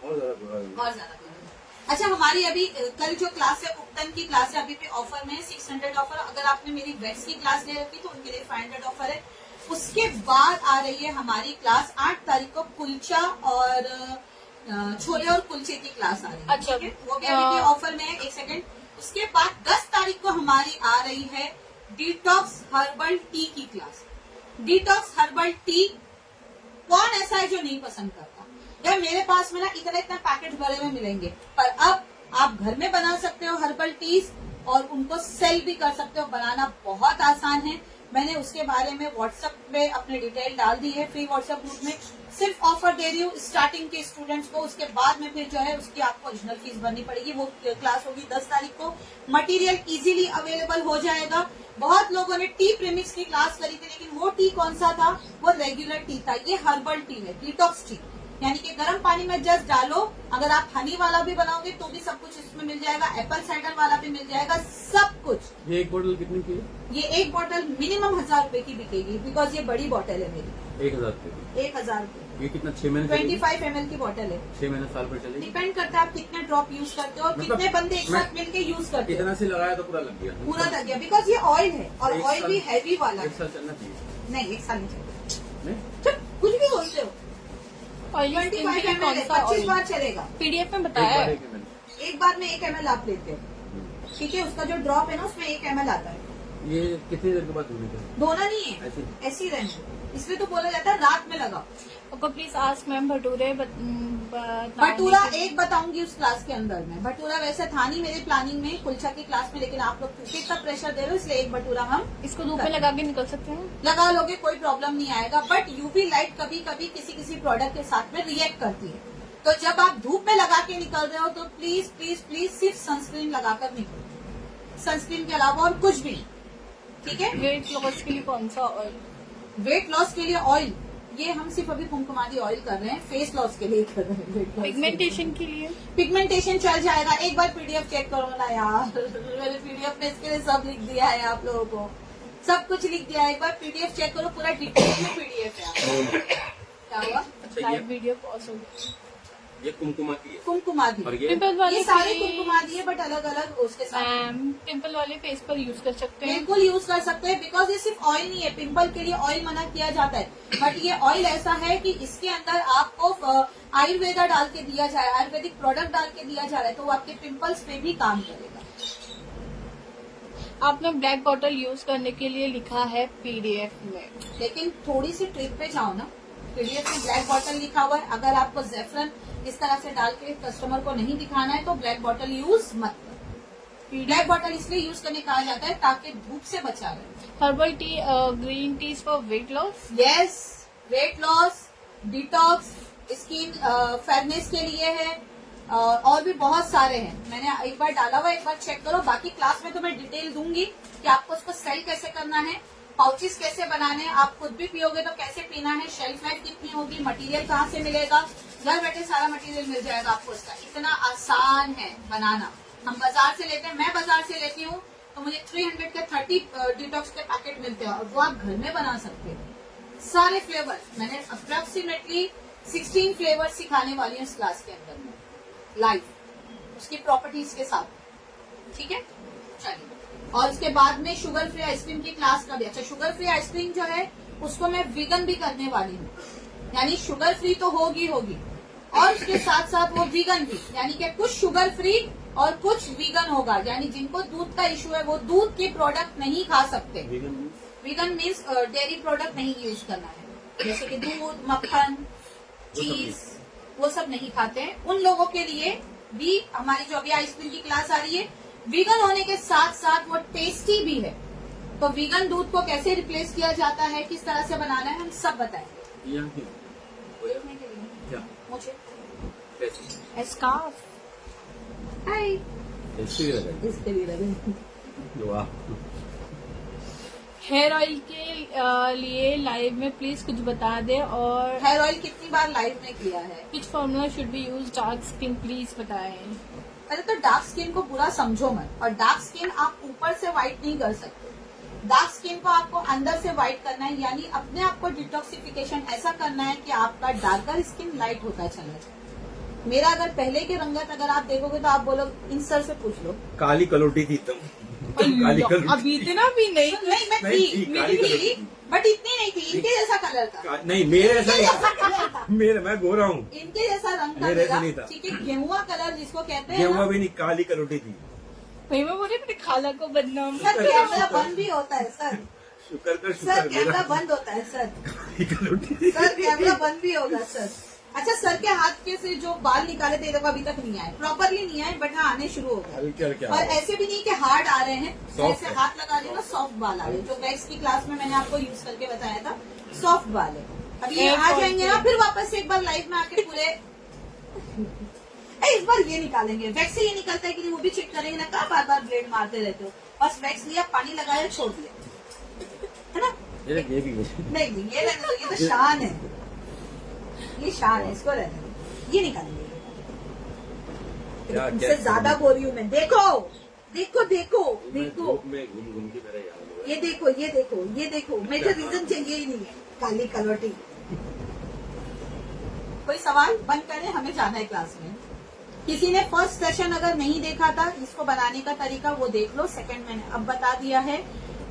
और ज्यादा बुरा हो जाऊंगा। और ज्यादा करो। अच्छा हमारी अभी कल जो क्लास है उपटन की क्लास है, अभी पे ऑफर में 600 ऑफर। अगर आपने मेरी वैक्स की क्लास ले रखी तो उनके लिए 500 ऑफर है। उसके बाद आ रही है हमारी क्लास 8 तारीख को कुलचा और छोले और कुलचे की क्लास आ रही है। अच्छा। ठीक है? वो भी अभी भी ऑफर में है। एक सेकंड, उसके बाद 10 तारीख को हमारी आ रही है डिटॉक्स हर्बल टी की क्लास। डिटॉक्स हर्बल टी कौन ऐसा है जो नहीं पसंद करता? यार मेरे पास में ना इतना इतना पैकेट भरे हुए मिलेंगे, पर अब आप घर में बना सकते हो हर्बल टीज और उनको सेल भी कर सकते हो। बनाना बहुत आसान है। मैंने उसके बारे में व्हाट्सएप पे अपने डिटेल डाल दी है फ्री व्हाट्सएप ग्रुप में। सिर्फ ऑफर दे रही हूँ स्टार्टिंग के स्टूडेंट्स को। उसके बाद में फिर जो है उसकी आपको ओरिजिनल फीस भरनी पड़ेगी। वो क्लास होगी 10 तारीख को। मटेरियल इजीली अवेलेबल हो जाएगा। बहुत लोगों ने टी प्रीमिक्स की क्लास करी थी, लेकिन वो टी कौन सा था? वो रेगुलर टी था। ये हर्बल टी है, डिटॉक्स टी, यानी कि गर्म पानी में जस्ट डालो। अगर आप हनी वाला भी बनाओगे तो भी सब कुछ इसमें मिल जाएगा, एप्पल साइडर वाला भी मिल जाएगा, सब कुछ। ये एक बोतल कितने की है? ये एक बोतल मिनिमम 1000 रुपए की बिकेगी, बिकॉज ये बड़ी बोतल है मेरी। 1000 रुपये 1000 रुपए। ये कितना 6 महीने चलेगी? 25 ml की बोतल है। 6 महीने साल भर चलेगी? डिपेंड करता है आप कितने ड्रॉप यूज करते हो और मतलब कितने बंदे एक मैं- साथ मिलके यूज करते हो। इतना से लगाया तो पूरा लग गया। पूरा लग गया, बिकॉज ये ऑयल है और एक ऑयल भी साल- हैवी वाला एक है। साल चलना चाहिए। नहीं, एक साल नहीं चलेगा। नहीं? चुप, कुछ भी बोलते हो। ऑयली 25 स्किन के लिए ml कौन है, सा 25 ऑयल? बार चलेगा। पीडीएफ में एक बताया बार है। 1 ml। एक बार में 1 ml आप लेते हो, ठीक है? उसका जो ड्रॉप है ना उसमें 1 ml आता है। ये कितनी देर के बाद धोने का है? धोना नहीं है, ऐसे? ऐसे ही रहने दो। इसलिए तो बोला जाता है रात में लगाओ। आपको please ask ma'am bhature bhatura एक बताऊंगी उस क्लास के अंदर में। भटूरा वैसे था नहीं मेरे प्लानिंग में कुलचा की क्लास में, लेकिन आप लोग क्योंकि इतना प्रेशर दे रहे हो इसलिए एक भटूरा हम इसको धूप में लगा के निकल सकते हैं। लगा लोगे, कोई प्रॉब्लम नहीं आएगा। बट यूवी लाइट कभी कभी किसी किसी प्रोडक्ट के साथ में रिएक्ट करती है, तो जब आप धूप में लगा के निकल रहे हो तो प्लीज प्लीज प्लीज सिर्फ सनस्क्रीन लगाकर निकलो, सनस्क्रीन के अलावा और कुछ भी नहीं, ठीक है? वेट लॉस के लिए कौन सा ऑयल? वेट लॉस के लिए ऑयल, ये हम सिर्फ अभी कुमकुमादी ऑयल कर रहे हैं, फेस लॉस के लिए कर रहे हैं। weight loss के लिए। पिगमेंटेशन के लिए पिगमेंटेशन चल जाएगा। एक बार पीडीएफ चेक करो ना यार, मैंने पीडीएफ में इसके लिए सब लिख दिया है आप लोगों को, सब कुछ लिख दिया है। एक बार पीडीएफ चेक करो, पूरा डिटेल में पीडीएफ है। क्या हुआ? अच्छा लाइव वीडियो पॉज हो गई। ये कुमकुमा की है। कुमकुमादी, और ये पिंपल वाले ये सारे के- कुमकुमादी है बट अलग अलग उसके साथ मैम पिंपल वाले फेस पर यूज कर सकते हैं। बिल्कुल यूज कर सकते हैं, बिकॉज ये सिर्फ ऑयल नहीं है। पिंपल के लिए ऑयल मना किया जाता है, बट ये ऑयल ऐसा है कि इसके अंदर आपको आयुर्वेदा डाल के दिया जाए, आयुर्वेदिक प्रोडक्ट डाल के दिया जा रहा है, तो वो आपके पिंपल्स पे भी काम करेगा। आपने ब्लैक बॉटल यूज करने के लिए लिखा है पीडीएफ में। लेकिन थोड़ी सी ट्रिक पे जाओ ना, पीडीएफ में ब्लैक बॉटल लिखा हुआ है। अगर आपको जेफरन इस तरह से डाल के कस्टमर को नहीं दिखाना है तो ब्लैक बॉटल यूज मत करो। ब्लैक बॉटल इसलिए यूज करने कहा जाता है ताकि धूप से बचा रहे। Herbal tea green tea for weight loss. Yes, weight loss, detox, skin fairness के लिए है, और भी बहुत सारे हैं। मैंने एक बार डाला हुआ, एक बार चेक करो। बाकी क्लास में तो मैं डिटेल दूंगी कि आपको उसको सेल कैसे करना है, पाउचेस कैसे बनाने हैं, आप खुद भी पियोगे तो कैसे पीना है, शेल्फ लाइफ कितनी होगी, मटेरियल कहाँ से मिलेगा। घर बैठे सारा मटेरियल मिल जाएगा आपको इसका। इतना आसान है बनाना। हम बाजार से लेते हैं, मैं बाजार से लेती हूँ तो मुझे 300 के 30 डिटॉक्स के पैकेट मिलते हैं और वो आप घर में बना सकते हो। सारे फ्लेवर मैंने अप्रोक्सीमेटली 16 फ्लेवर सिखाने वाली हूँ इस क्लास के अंदर में लाइव, उसकी प्रॉपर्टीज के साथ, ठीक है? चलिए, और उसके बाद में शुगर फ्री आइसक्रीम की क्लास का भी। अच्छा, शुगर फ्री आइसक्रीम जो है उसको मैं वीगन भी करने वाली हूँ, यानी शुगर फ्री तो होगी और उसके साथ साथ वो वीगन भी, यानी कि कुछ शुगर फ्री और कुछ वीगन होगा। यानी जिनको दूध का इशू है वो दूध के प्रोडक्ट नहीं खा सकते। वीगन मीन्स डेयरी प्रोडक्ट नहीं यूज करना है, जैसे कि दूध, मक्खन, चीज, वो सब नहीं खाते हैं। उन लोगों के लिए भी हमारी जो अभी आइसक्रीम की क्लास आ रही है, वीगन होने के साथ साथ वो टेस्टी भी है। तो वीगन दूध को कैसे रिप्लेस किया जाता है, किस तरह से बनाना है, हम सब बताएंगे। क्या मुझे कैसे स्कार्फ। हाय इसके भी लगाई इसके लिए लगे। वाह हेयर ऑयल के लिए लाइव में प्लीज कुछ बता दे, और हेयर ऑयल कितनी बार लाइव में किया है? Which formula should be use dark skin, please बताएं। पहले तो डार्क स्किन को पूरा समझो मत, और डार्क स्किन आप ऊपर से व्हाइट नहीं कर सकते। डार्क स्किन को आपको अंदर से व्हाइट करना है, यानी अपने आप को डिटॉक्सिफिकेशन ऐसा करना है कि आपका डार्कर स्किन लाइट होता चला जाए। मेरा अगर पहले की रंगत अगर आप देखोगे तो आप बोलो, इन सर से पूछ लो। काली कलोटी थी एकदम काली कलोटी अभी इतना भी नहीं। नहीं मैं नहीं थी, थी, मेरी काली भी कलर थी, की। बट इतनी नहीं थी। इनके जैसा कलर था, नहीं मेरे ऐसा इनके नहीं जैसा था कलर था, मेरे मैं गोरा हूँ इनके जैसा रंग था मेरे ऐसा मेरा। नहीं था। ठीक है, गेहुआ कलर जिसको कहते हैं गेहुआ ना। भी नहीं काली कलोटी थी वही मैं बोली अपनी खाला को बदनाम। सर कैमरा बंद भी होता है सर, शुक्र कर सर शुक्र कैमरा मेरा बंद होता है सर, काली कलोटी थी सर कैमरा बंद भी होगा सर। अच्छा, सर के हाथ के से जो बाल निकाले थे देखो अभी तक नहीं आए, प्रॉपरली नहीं आए, बट हाँ आने शुरू हो गए। अभी क्या क्या और ऐसे भी नहीं कि हार्ड आ रहे हैं, Soft ऐसे है। हाथ लगा रही हो ना सॉफ्ट बाल आ रहे हैं। जो वैक्स की क्लास में मैंने आपको यूज करके बताया था, सॉफ्ट बाल है। अब ये एक आ और जाएंगे ना, फिर वापस से एक बार लाइव में आके पूरे इस बार ये निकालेंगे। वैक्स से ये निकलता है कि नहीं वो भी चेक करेंगे ना, कहाँ बार बार ब्लेड मारते रहते हो। बस वैक्स लिया, पानी लगाया, छोड़ दिया, है ना? ये भी नहीं ये रहने दो, ये तो शान है, ये शान है, इसको रहने दो। ये निकालेंगे, क्या तुमसे ज्यादा गोरी हूं मैं। देखो देखो देखो देखो, धूप में घूम घूम के मेरा याद हो ये देखो ये देखो ये देखो, मेजर रीजन चाहिए ही नहीं है। काली कलोटी। कोई सवाल? बंद करें, हमें जाना है क्लास में। किसी ने फर्स्ट सेशन अगर नहीं देखा था, इसको बनाने का तरीका वो देख लो। सेकंड मैंने अब बता दिया है।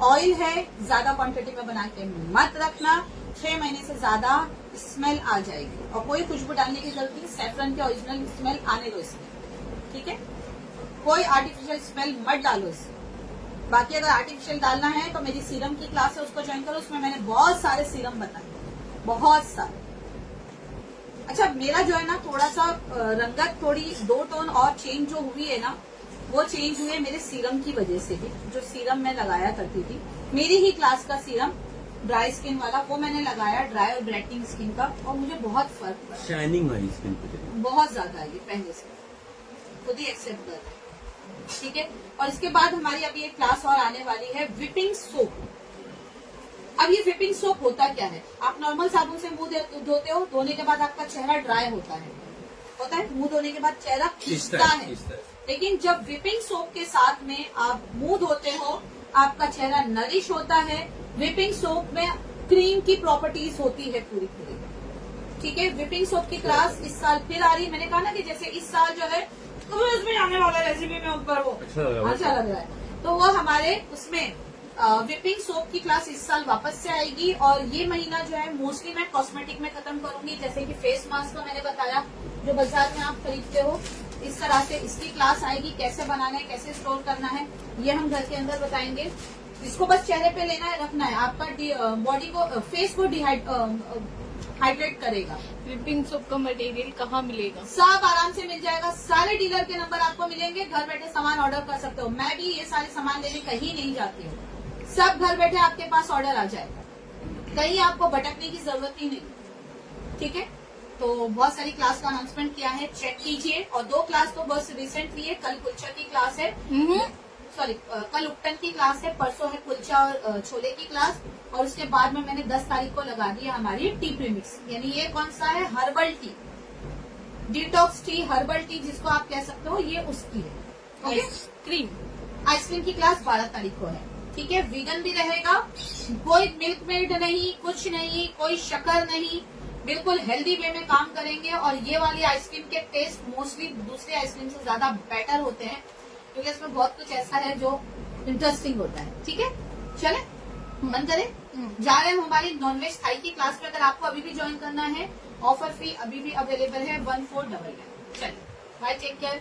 ऑयल है, ज्यादा क्वांटिटी में बना के मत रखना, 6 महीने से ज्यादा स्मेल आ जाएगी। और कोई खुशबू डालने की जरूरत नहीं, सैफरन के ओरिजिनल स्मेल आने दो इसमें, ठीक है? कोई आर्टिफिशियल स्मेल मत डालो इसमें। बाकी अगर आर्टिफिशियल डालना है तो मेरी सीरम की क्लास है, उसको ज्वाइन करो। उसमें मैंने बहुत सारे सीरम बताए, बहुत सारे। अच्छा, मेरा जो है ना थोड़ा सा रंगत थोड़ी 2 टोन और चेंज जो हुई है ना, वो चेंज हुई है मेरे सीरम की वजह से भी। जो सीरम मैं लगाया करती थी, मेरी ही क्लास का सीरम ड्राई स्किन वाला, वो मैंने लगाया, ड्राई और ब्राइटनिंग स्किन का, और मुझे बहुत फर्क पड़ा, शाइनिंग आई स्किन पे बहुत ज्यादा ये पहले से, खुद ही एक्सेप्ट कर रहे हैं, ठीक है? और इसके बाद हमारी अभी एक क्लास और आने वाली है, विपिंग सोप। अब ये विपिंग सोप होता क्या है? आप नॉर्मल साबुन से मुंह धोते हो, धोने के बाद आपका चेहरा ड्राई होता है, मुंह धोने के बाद चेहरा खिंचता है। लेकिन जब विपिंग सोप के साथ में आप मुंह धोते हो, आपका चेहरा नरिश होता है। विपिंग सोप में क्रीम की प्रॉपर्टीज होती है पूरी पूरी, ठीक है? विपिंग सोप की क्लास इस साल फिर आ रही है। मैंने कहा ना कि जैसे इस साल जो है तो इसमें आने वाला रेसिपी में ऊपर वो अच्छा लग रहा है, तो वो हमारे उसमें विपिंग सोप की क्लास इस साल वापस से आएगी। और ये महीना जो है मोस्टली मैं कॉस्मेटिक में खत्म करूंगी, जैसे कि फेस मास्क का मैंने बताया, जो बाजार में आप खरीदते हो, इस तरह से इसकी क्लास आएगी। कैसे बनाना है, कैसे स्टोर करना है, ये हम घर के अंदर बताएंगे। इसको बस चेहरे पे लेना है, रखना है, आपका बॉडी को, फेस को हाइड्रेट करेगा। विपिंग सोप का मटेरियल कहाँ मिलेगा? सब आराम से मिल जाएगा, सारे डीलर के नंबर आपको मिलेंगे, घर बैठे सामान ऑर्डर कर सकते हो। मैं भी ये सारे सामान लेने कहीं नहीं जाती हूँ, सब घर बैठे आपके पास ऑर्डर आ जाएगा, कहीं आपको भटकने की जरूरत ही नहीं, ठीक है? तो बहुत सारी क्लास का अनाउंसमेंट किया है, चेक कीजिए। और 2 क्लास तो बहुत रिसेंटली है, कल कुलचा की क्लास है, सॉरी कल उपटन की क्लास है, परसों है कुलचा और छोले की क्लास, और उसके बाद में मैंने 10 तारीख को लगा दी है हमारी टी प्रीमिक्स, यानी ये कौन सा है, herbal tea, detox tea, herbal tea जिसको आप कह सकते हो, ये उसकी है। ओके, आइसक्रीम आइसक्रीम की क्लास 12 तारीख को है, ठीक है? वीगन भी रहेगा, कोई मिल्क मेड नहीं, कुछ नहीं, कोई शक्कर नहीं, बिल्कुल हेल्दी वे में काम करेंगे। और ये वाली आइसक्रीम के टेस्ट मोस्टली दूसरी आइसक्रीम से ज्यादा बेटर होते हैं, क्योंकि इसमें बहुत कुछ ऐसा है जो इंटरेस्टिंग होता है, ठीक है? चले बंद करें, जा रहे हैं हमारी नॉनवेज थाई की क्लास में। अगर आपको अभी भी ज्वाइन करना है, ऑफर फी अभी भी अवेलेबल है 1499। चलिए बाय, टेक केयर।